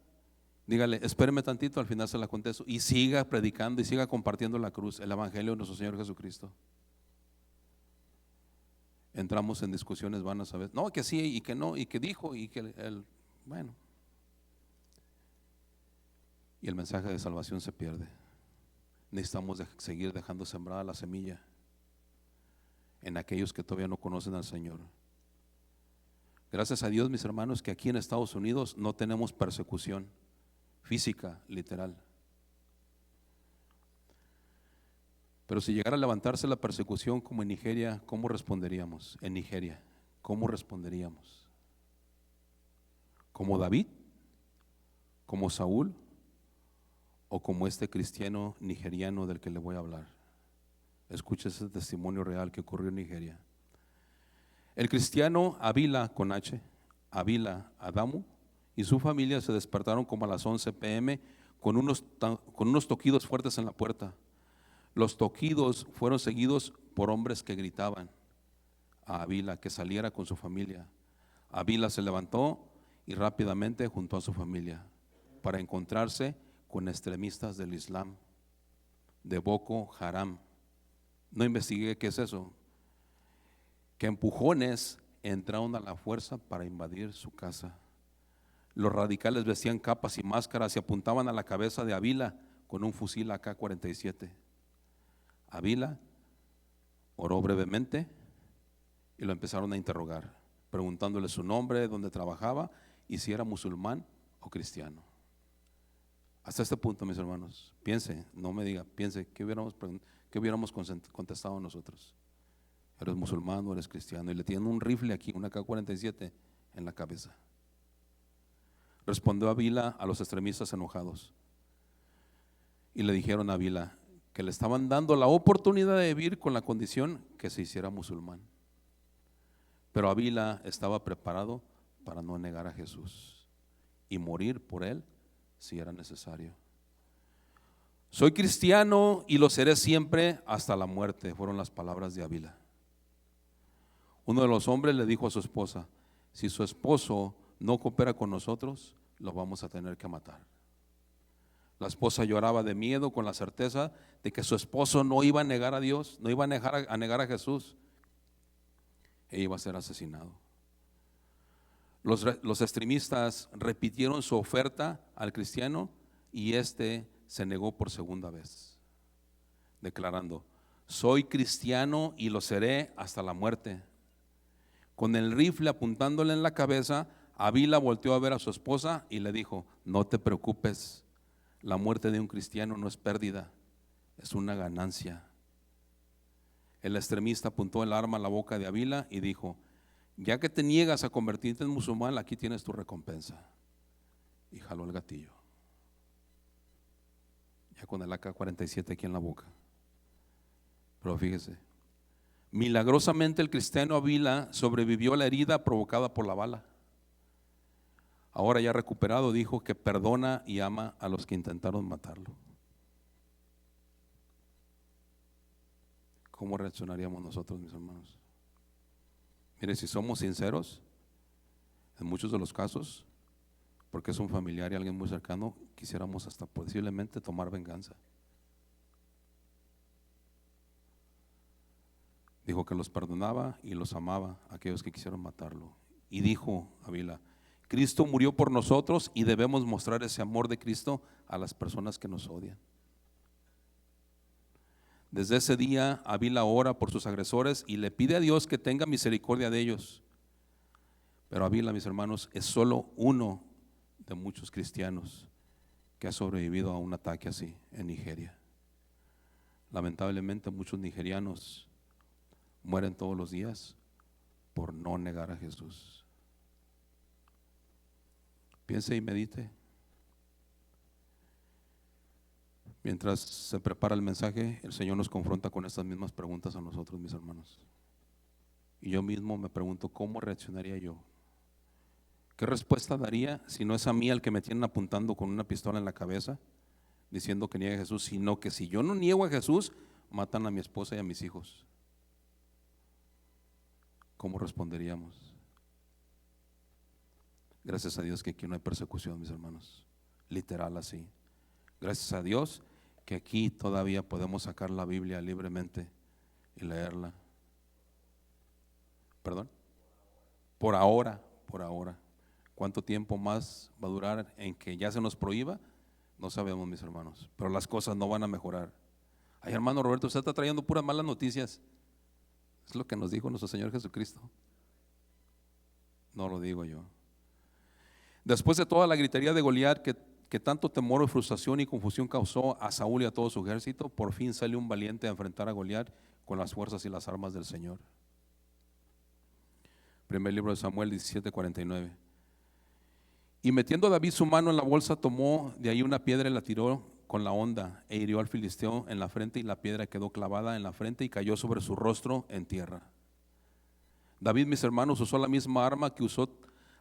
dígale, espéreme tantito, al final se la contesto y siga predicando y siga compartiendo la cruz, el evangelio de nuestro Señor Jesucristo. Entramos en discusiones vanas a veces, no, que sí y que no, y que dijo y que bueno, y el mensaje de salvación se pierde. Necesitamos seguir dejando sembrada la semilla en aquellos que todavía no conocen al Señor. Gracias a Dios, mis hermanos, que aquí en Estados Unidos no tenemos persecución física, literal. Pero si llegara a levantarse la persecución como en Nigeria, ¿cómo responderíamos? En Nigeria, ¿cómo responderíamos? ¿Como David? ¿Como Saúl? ¿O como este cristiano nigeriano del que le voy a hablar? Escucha ese testimonio real que ocurrió en Nigeria. El cristiano Abila con H, Abila Adamu y su familia se despertaron como a las 11 p.m. con unos toquidos fuertes en la puerta. Los toquidos fueron seguidos por hombres que gritaban a Abila que saliera con su familia. Abila se levantó y rápidamente juntó a su familia para encontrarse con extremistas del Islam, de Boko Haram. No investigué qué es eso. Que empujones entraron a la fuerza para invadir su casa. Los radicales vestían capas y máscaras y apuntaban a la cabeza de Abila con un fusil AK-47. Abila oró brevemente y lo empezaron a interrogar, preguntándole su nombre, dónde trabajaba y si era musulmán o cristiano. Hasta este punto, mis hermanos, piense, no me diga, piense, ¿qué hubiéramos contestado nosotros? ¿Eres musulmán o eres cristiano? Y le tienen un rifle aquí, una AK-47 en la cabeza. Respondió Abila a los extremistas enojados y le dijeron a Abila que le estaban dando la oportunidad de vivir con la condición que se hiciera musulmán. Pero Abila estaba preparado para no negar a Jesús y morir por él si era necesario. Soy cristiano y lo seré siempre hasta la muerte, fueron las palabras de Abila. Uno de los hombres le dijo a su esposa: si su esposo no coopera con nosotros, lo vamos a tener que matar. La esposa lloraba de miedo con la certeza de que su esposo no iba a negar a Dios, no iba a negar a Jesús e iba a ser asesinado. Los extremistas repitieron su oferta al cristiano y éste se negó por segunda vez, declarando: soy cristiano y lo seré hasta la muerte. Con el rifle apuntándole en la cabeza, Abila volteó a ver a su esposa y le dijo: no te preocupes, la muerte de un cristiano no es pérdida, es una ganancia. El extremista apuntó el arma a la boca de Abila y dijo: ya que te niegas a convertirte en musulmán, aquí tienes tu recompensa. Y jaló el gatillo, ya con el AK-47 aquí en la boca. Pero fíjese, milagrosamente el cristiano Abila sobrevivió a la herida provocada por la bala. Ahora ya recuperado, dijo que perdona y ama a los que intentaron matarlo. ¿Cómo reaccionaríamos nosotros, mis hermanos? Mire, si somos sinceros, en muchos de los casos, porque es un familiar y alguien muy cercano, quisiéramos hasta posiblemente tomar venganza. Dijo que los perdonaba y los amaba a aquellos que quisieron matarlo. Y dijo Abila: Cristo murió por nosotros y debemos mostrar ese amor de Cristo a las personas que nos odian. Desde ese día Abila ora por sus agresores y le pide a Dios que tenga misericordia de ellos. Pero Abila, mis hermanos, es solo uno de muchos cristianos que ha sobrevivido a un ataque así en Nigeria. Lamentablemente muchos nigerianos mueren todos los días por no negar a Jesús. Piense y medite. Mientras se prepara el mensaje, el Señor nos confronta con estas mismas preguntas a nosotros, mis hermanos. Y yo mismo me pregunto, ¿cómo reaccionaría yo? ¿Qué respuesta daría si no es a mí al que me tienen apuntando con una pistola en la cabeza, diciendo que niegue a Jesús, sino que si yo no niego a Jesús, matan a mi esposa y a mis hijos? ¿Cómo responderíamos? Gracias a Dios que aquí no hay persecución, mis hermanos, literal así. Gracias a Dios que aquí todavía podemos sacar la Biblia libremente y leerla. ¿Perdón? Por ahora. ¿Cuánto tiempo más va a durar en que ya se nos prohíba? No sabemos, mis hermanos, pero las cosas no van a mejorar. Ay, hermano Roberto, usted está trayendo puras malas noticias. Es lo que nos dijo nuestro Señor Jesucristo. No lo digo yo. Después de toda la gritería de Goliat que tanto temor, frustración y confusión causó a Saúl y a todo su ejército, por fin salió un valiente a enfrentar a Goliat con las fuerzas y las armas del Señor. Primer libro de Samuel 17:49. Y metiendo a David su mano en la bolsa, tomó de ahí una piedra y la tiró con la honda e hirió al filisteo en la frente, y la piedra quedó clavada en la frente y cayó sobre su rostro en tierra. David, mis hermanos, usó la misma arma que usó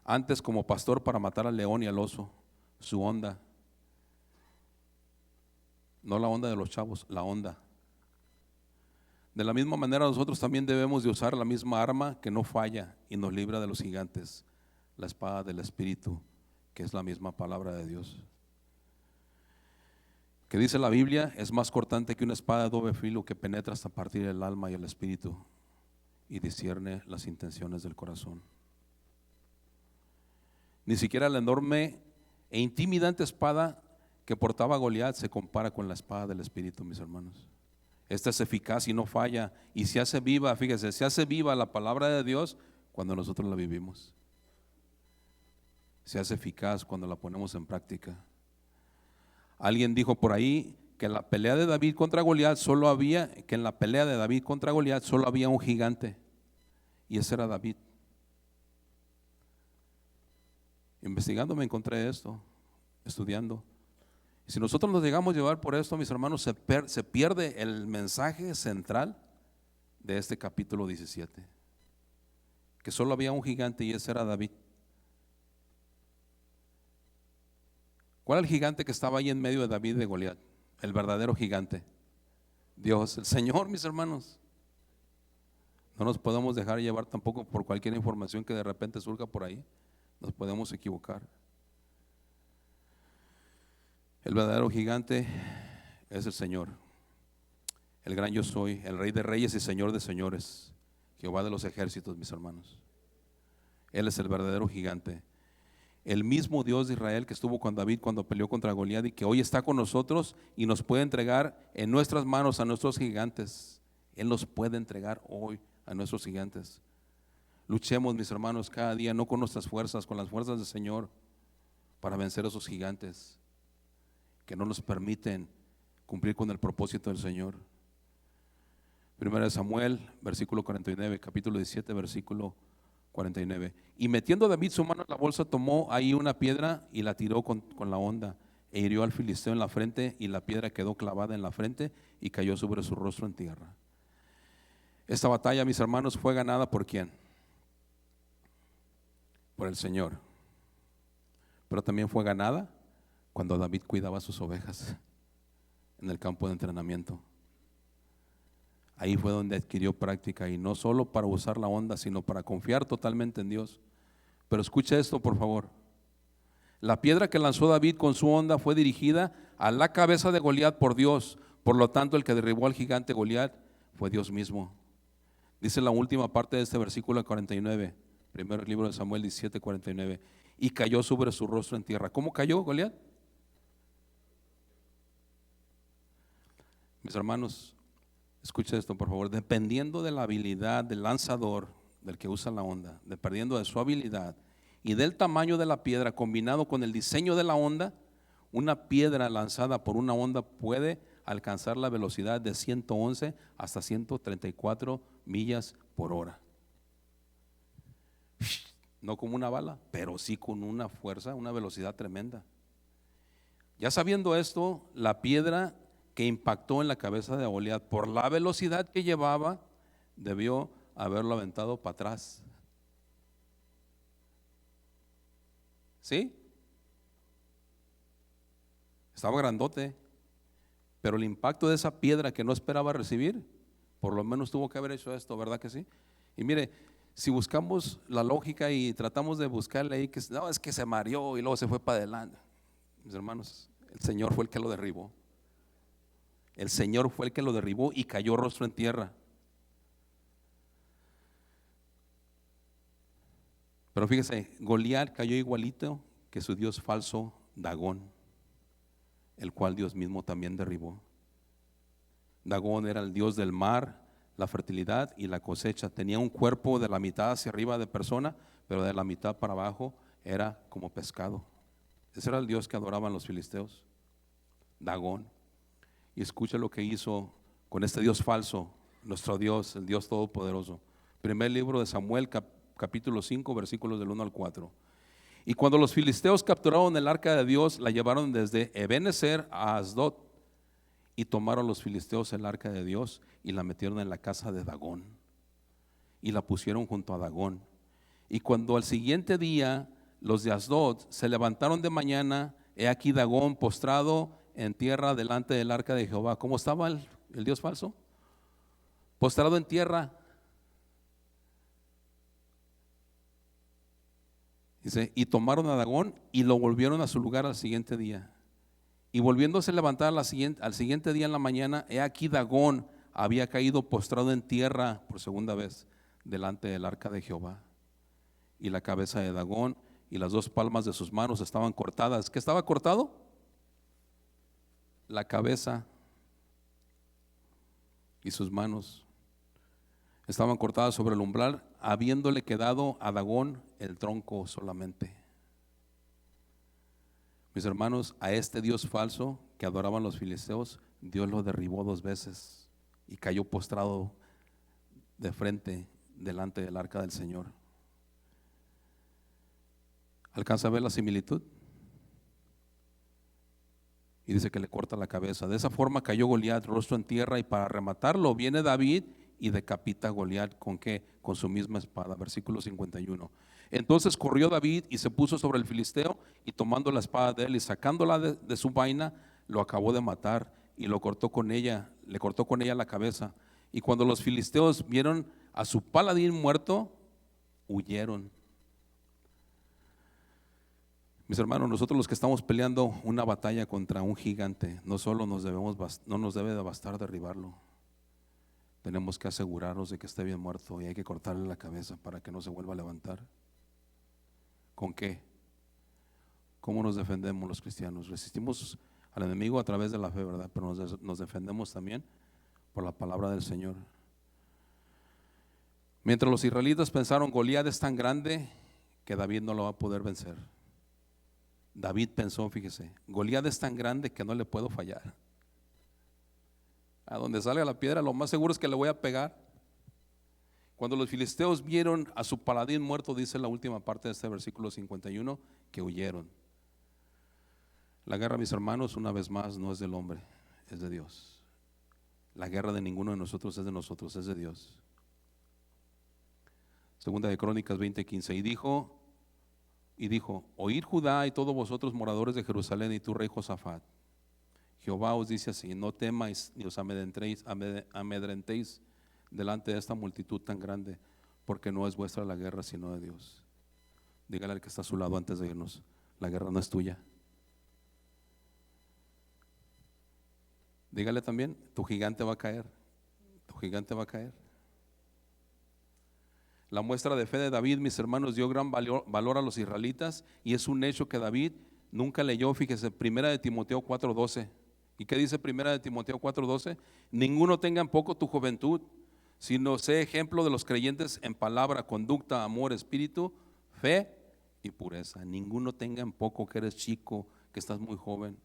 antes como pastor para matar al león y al oso, su honda. No la honda de los chavos, la honda. De la misma manera nosotros también debemos de usar la misma arma que no falla y nos libra de los gigantes, la espada del Espíritu, que es la misma palabra de Dios. Que dice la Biblia, es más cortante que una espada de doble filo que penetra hasta partir el alma y el espíritu y discierne las intenciones del corazón. Ni siquiera la enorme e intimidante espada que portaba Goliat se compara con la espada del Espíritu, mis hermanos. Esta es eficaz y no falla y se hace viva, fíjese, se hace viva la palabra de Dios cuando nosotros la vivimos. Se hace eficaz cuando la ponemos en práctica. Alguien dijo por ahí que en la pelea de David contra Goliat solo había un gigante, y ese era David. Investigando me encontré esto, estudiando. Y si nosotros nos llegamos a llevar por esto, mis hermanos, se pierde el mensaje central de este capítulo 17, que solo había un gigante y ese era David. ¿Cuál era el gigante que estaba ahí en medio de David y de Goliat? El verdadero gigante, Dios, el Señor, mis hermanos. No nos podemos dejar llevar tampoco por cualquier información que de repente surja por ahí. Nos podemos equivocar. El verdadero gigante es el Señor, el gran yo soy, el Rey de reyes y Señor de señores, Jehová de los ejércitos, mis hermanos. Él es el verdadero gigante. El mismo Dios de Israel que estuvo con David cuando peleó contra Goliat y que hoy está con nosotros y nos puede entregar en nuestras manos a nuestros gigantes. Él nos puede entregar hoy a nuestros gigantes. Luchemos, mis hermanos, cada día, no con nuestras fuerzas, con las fuerzas del Señor, para vencer a esos gigantes que no nos permiten cumplir con el propósito del Señor. Primera de Samuel, versículo 49, capítulo 17, versículo 49. Y metiendo David su mano en la bolsa, tomó ahí una piedra y la tiró con la honda, e hirió al filisteo en la frente, y la piedra quedó clavada en la frente y cayó sobre su rostro en tierra. Esta batalla, mis hermanos, fue ganada ¿por quién? Por el Señor. Pero también fue ganada cuando David cuidaba sus ovejas en el campo de entrenamiento. Ahí fue donde adquirió práctica, y no solo para usar la honda, sino para confiar totalmente en Dios. Pero escuche esto, por favor. La piedra que lanzó David con su honda fue dirigida a la cabeza de Goliat por Dios. Por lo tanto, el que derribó al gigante Goliat fue Dios mismo. Dice la última parte de este versículo 49, primer libro de Samuel 17, 49. Y cayó sobre su rostro en tierra. ¿Cómo cayó Goliat? Mis hermanos, escuche esto, por favor. Dependiendo de la habilidad del lanzador, del que usa la honda, dependiendo de su habilidad y del tamaño de la piedra, combinado con el diseño de la honda, una piedra lanzada por una honda puede alcanzar la velocidad de 111 hasta 134 millas por hora. No como una bala, pero sí con una fuerza, una velocidad tremenda. Ya sabiendo esto, la piedra que impactó en la cabeza de Goliat, por la velocidad que llevaba, debió haberlo aventado para atrás. ¿Sí? Estaba grandote, pero el impacto de esa piedra que no esperaba recibir, por lo menos tuvo que haber hecho esto, ¿verdad que sí? Y mire, si buscamos la lógica y tratamos de buscarle ahí, que no, es que se mareó y luego se fue para adelante. Mis hermanos, el Señor fue el que lo derribó. El Señor fue el que lo derribó y cayó rostro en tierra. Pero fíjese, Goliat cayó igualito que su dios falso Dagón, el cual Dios mismo también derribó. Dagón era el dios del mar, la fertilidad y la cosecha. Tenía un cuerpo de la mitad hacia arriba de persona, pero de la mitad para abajo era como pescado. Ese era el dios que adoraban los filisteos, Dagón. Y escucha lo que hizo con este Dios falso, nuestro Dios, el Dios todopoderoso. Primer libro de Samuel, capítulo 5, versículos del 1 al 4. Y cuando los filisteos capturaron el arca de Dios, la llevaron desde Ebenezer a Asdod, y tomaron los filisteos el arca de Dios y la metieron en la casa de Dagón y la pusieron junto a Dagón. Y cuando al siguiente día los de Asdod se levantaron de mañana, he aquí Dagón postrado en tierra delante del arca de Jehová. ¿Cómo estaba el Dios falso? postrado en tierra. Dice, y tomaron a Dagón y lo volvieron a su lugar al siguiente día. Y volviéndose a levantar al siguiente día en la mañana, he aquí Dagón había caído postrado en tierra por segunda vez delante del arca de Jehová. Y la cabeza de Dagón y las dos palmas de sus manos estaban cortadas. ¿Qué estaba cortado? La cabeza y sus manos estaban cortadas sobre el umbral, habiéndole quedado a Dagón el tronco solamente. Mis hermanos, a este Dios falso que adoraban los filisteos, Dios lo derribó 2 veces y cayó postrado de frente delante del arca del Señor. ¿Alcanza a ver la similitud? Y dice que le corta la cabeza. De esa forma cayó Goliat rostro en tierra, y para rematarlo viene David y decapita a Goliat. ¿Con qué? Con su misma espada. Versículo 51. Entonces corrió David y se puso sobre el filisteo, y tomando la espada de él y sacándola de su vaina, lo acabó de matar y le cortó con ella la cabeza. Y cuando los filisteos vieron a su paladín muerto, huyeron. Mis hermanos, nosotros los que estamos peleando una batalla contra un gigante, no solo no nos debe de bastar derribarlo. Tenemos que asegurarnos de que esté bien muerto, y hay que cortarle la cabeza para que no se vuelva a levantar. ¿Con qué? ¿Cómo nos defendemos los cristianos? Resistimos al enemigo a través de la fe, ¿verdad? Pero nos defendemos también por la palabra del Señor. Mientras los israelitas pensaron, Goliat es tan grande que David no lo va a poder vencer. David pensó, fíjese, Goliat es tan grande que no le puedo fallar. A donde salga la piedra, lo más seguro es que le voy a pegar. Cuando los filisteos vieron a su paladín muerto, dice la última parte de este versículo 51, que huyeron. La guerra, mis hermanos, una vez más, no es del hombre, es de Dios. La guerra de ninguno de nosotros es de nosotros, es de Dios. Segunda de Crónicas 20:15. Y dijo, oíd Judá y todos vosotros moradores de Jerusalén, y tú rey Josafat, Jehová os dice así: no temáis ni os amedrentéis delante de esta multitud tan grande, porque no es vuestra la guerra, sino de Dios. Dígale al que está a su lado antes de irnos, la guerra no es tuya. Dígale también, tu gigante va a caer, tu gigante va a caer. La muestra de fe de David, mis hermanos, dio gran valor a los israelitas, y es un hecho que David nunca leyó. Fíjese, Primera de Timoteo 4:12. ¿Y qué dice Primera de Timoteo 4:12? Ninguno tenga en poco tu juventud, sino sé ejemplo de los creyentes en palabra, conducta, amor, espíritu, fe y pureza. Ninguno tenga en poco, que eres chico, que estás muy joven.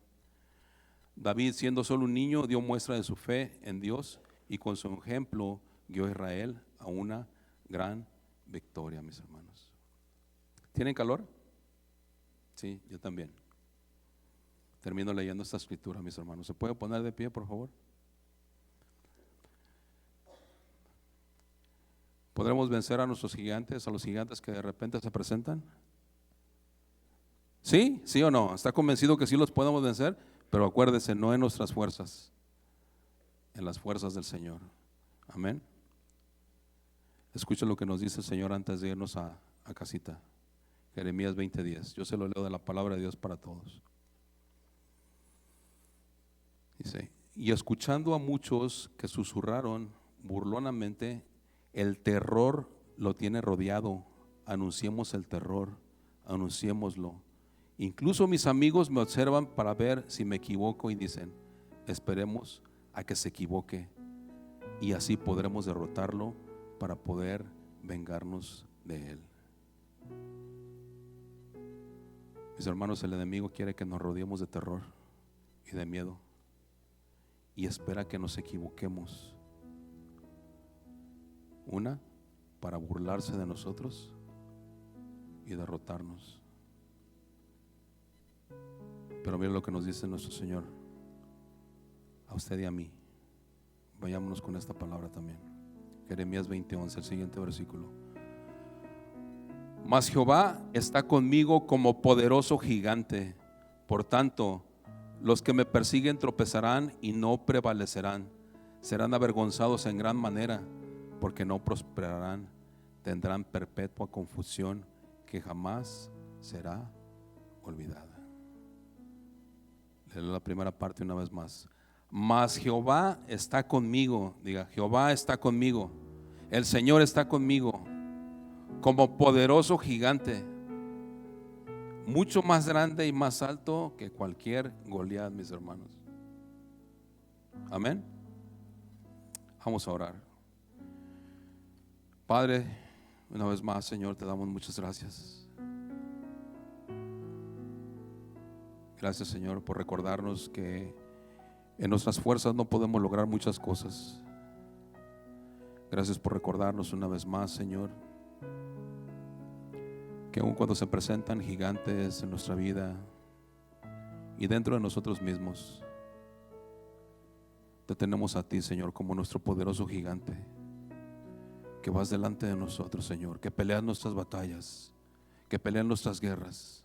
David, siendo solo un niño, dio muestra de su fe en Dios, y con su ejemplo guió a Israel a una gran victoria, mis hermanos. ¿Tienen calor? Sí, yo también. Termino leyendo esta escritura, mis hermanos. ¿Se puede poner de pie, por favor? ¿Podremos vencer a nuestros gigantes, a los gigantes que de repente se presentan? ¿Sí? ¿Sí o no? ¿Está convencido que sí los podemos vencer? Pero acuérdese, no en nuestras fuerzas, en las fuerzas del Señor. Amén. Escucha lo que nos dice el Señor antes de irnos a casita. Jeremías 20:10. Yo se lo leo de la palabra de Dios para todos. Dice, y escuchando a muchos que susurraron burlonamente, el terror lo tiene rodeado. Anunciemos el terror, anunciémoslo. Incluso mis amigos me observan para ver si me equivoco, y dicen, esperemos a que se equivoque, y así podremos derrotarlo para poder vengarnos de él. Mis hermanos, el enemigo quiere que nos rodeemos de terror y de miedo, y espera que nos equivoquemos. Una, para burlarse de nosotros y derrotarnos. Pero mira lo que nos dice nuestro Señor a usted y a mí. Vayámonos con esta palabra también. Jeremías 20:11, el siguiente versículo. Mas Jehová está conmigo como poderoso gigante. Por tanto, los que me persiguen tropezarán y no prevalecerán. serán avergonzados en gran manera, porque no prosperarán, tendrán perpetua confusión que jamás será olvidada. Leo la primera parte una vez más. Mas Jehová está conmigo, diga, Jehová está conmigo, el Señor está conmigo, como poderoso gigante, mucho más grande y más alto que cualquier Goliat, mis hermanos. Amén. Vamos a orar. Padre, una vez más, Señor, te damos muchas gracias. Gracias, Señor, por recordarnos que en nuestras fuerzas no podemos lograr muchas cosas. Gracias por recordarnos una vez más, Señor, que aun cuando se presentan gigantes en nuestra vida y dentro de nosotros mismos, te tenemos a ti, Señor, como nuestro poderoso gigante, que vas delante de nosotros, Señor, que peleas nuestras batallas, que peleas nuestras guerras,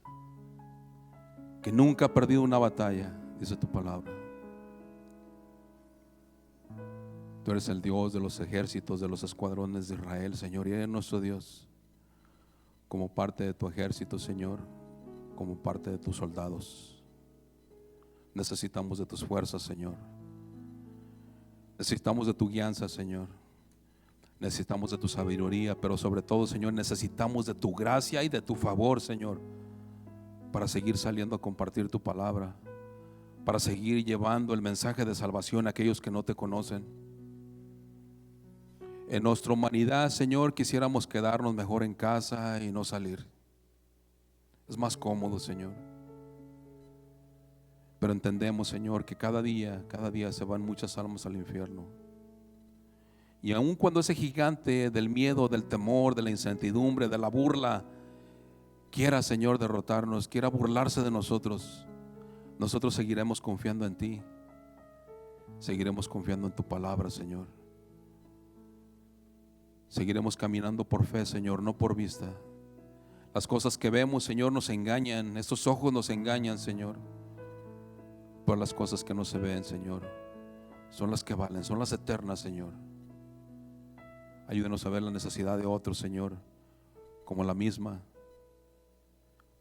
que nunca ha perdido una batalla, dice tu palabra. Tú eres el Dios de los ejércitos, de los escuadrones de Israel, Señor, y eres nuestro Dios. Como parte de tu ejército, Señor, como parte de tus soldados, necesitamos de tus fuerzas, Señor. Necesitamos de tu guianza, Señor. Necesitamos de tu sabiduría, pero sobre todo, Señor, necesitamos de tu gracia y de tu favor, Señor, para seguir saliendo a compartir tu palabra, para seguir llevando el mensaje de salvación a aquellos que no te conocen. En nuestra humanidad, Señor, quisiéramos quedarnos mejor en casa y no salir. Es más cómodo, Señor. Pero entendemos, Señor, que cada día se van muchas almas al infierno. Y aun cuando ese gigante del miedo, del temor, de la incertidumbre, de la burla quiera, Señor, derrotarnos, quiera burlarse de nosotros, nosotros seguiremos confiando en ti. Seguiremos confiando en tu palabra, Señor. Seguiremos caminando por fe, Señor, no por vista. Las cosas que vemos, Señor, nos engañan. Estos ojos nos engañan, Señor. Pero las cosas que no se ven, Señor, son las que valen, son las eternas, Señor. Ayúdenos a ver la necesidad de otros, Señor, como la misma,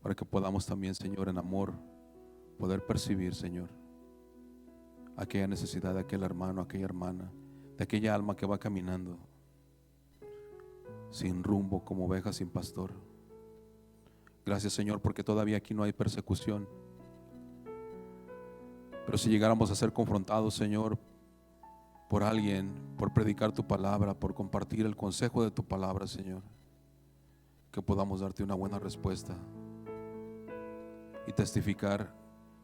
para que podamos también, Señor, en amor, poder percibir, Señor, aquella necesidad de aquel hermano, aquella hermana, de aquella alma que va caminando sin rumbo, como oveja sin pastor. Gracias, Señor, porque todavía aquí no hay persecución. Pero si llegáramos a ser confrontados, Señor, por alguien, por predicar tu palabra, por compartir el consejo de tu palabra, Señor, que podamos darte una buena respuesta y testificar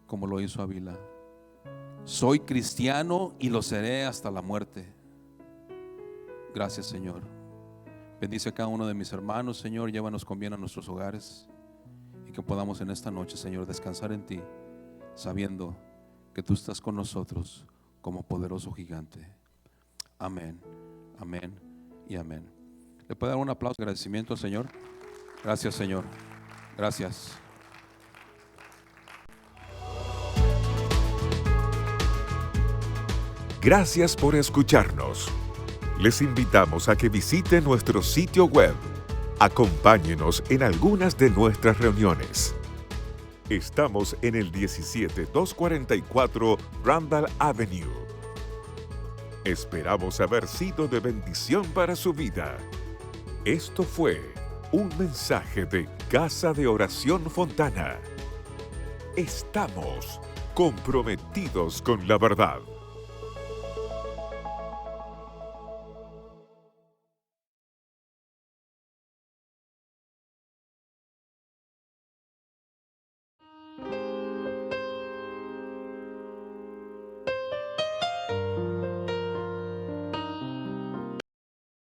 como lo hizo Abila: soy cristiano y lo seré hasta la muerte. Gracias, Señor. Bendice a cada uno de mis hermanos, Señor. Llévanos con bien a nuestros hogares y que podamos en esta noche, Señor, descansar en ti, sabiendo que tú estás con nosotros como poderoso gigante. Amén, amén y amén. ¿Le puede dar un aplauso de agradecimiento al Señor? Gracias, Señor. Gracias. Gracias por escucharnos. Les invitamos a que visiten nuestro sitio web. Acompáñenos en algunas de nuestras reuniones. Estamos en el 17244 Randall Avenue. Esperamos haber sido de bendición para su vida. Esto fue un mensaje de Casa de Oración Fontana. Estamos comprometidos con la verdad.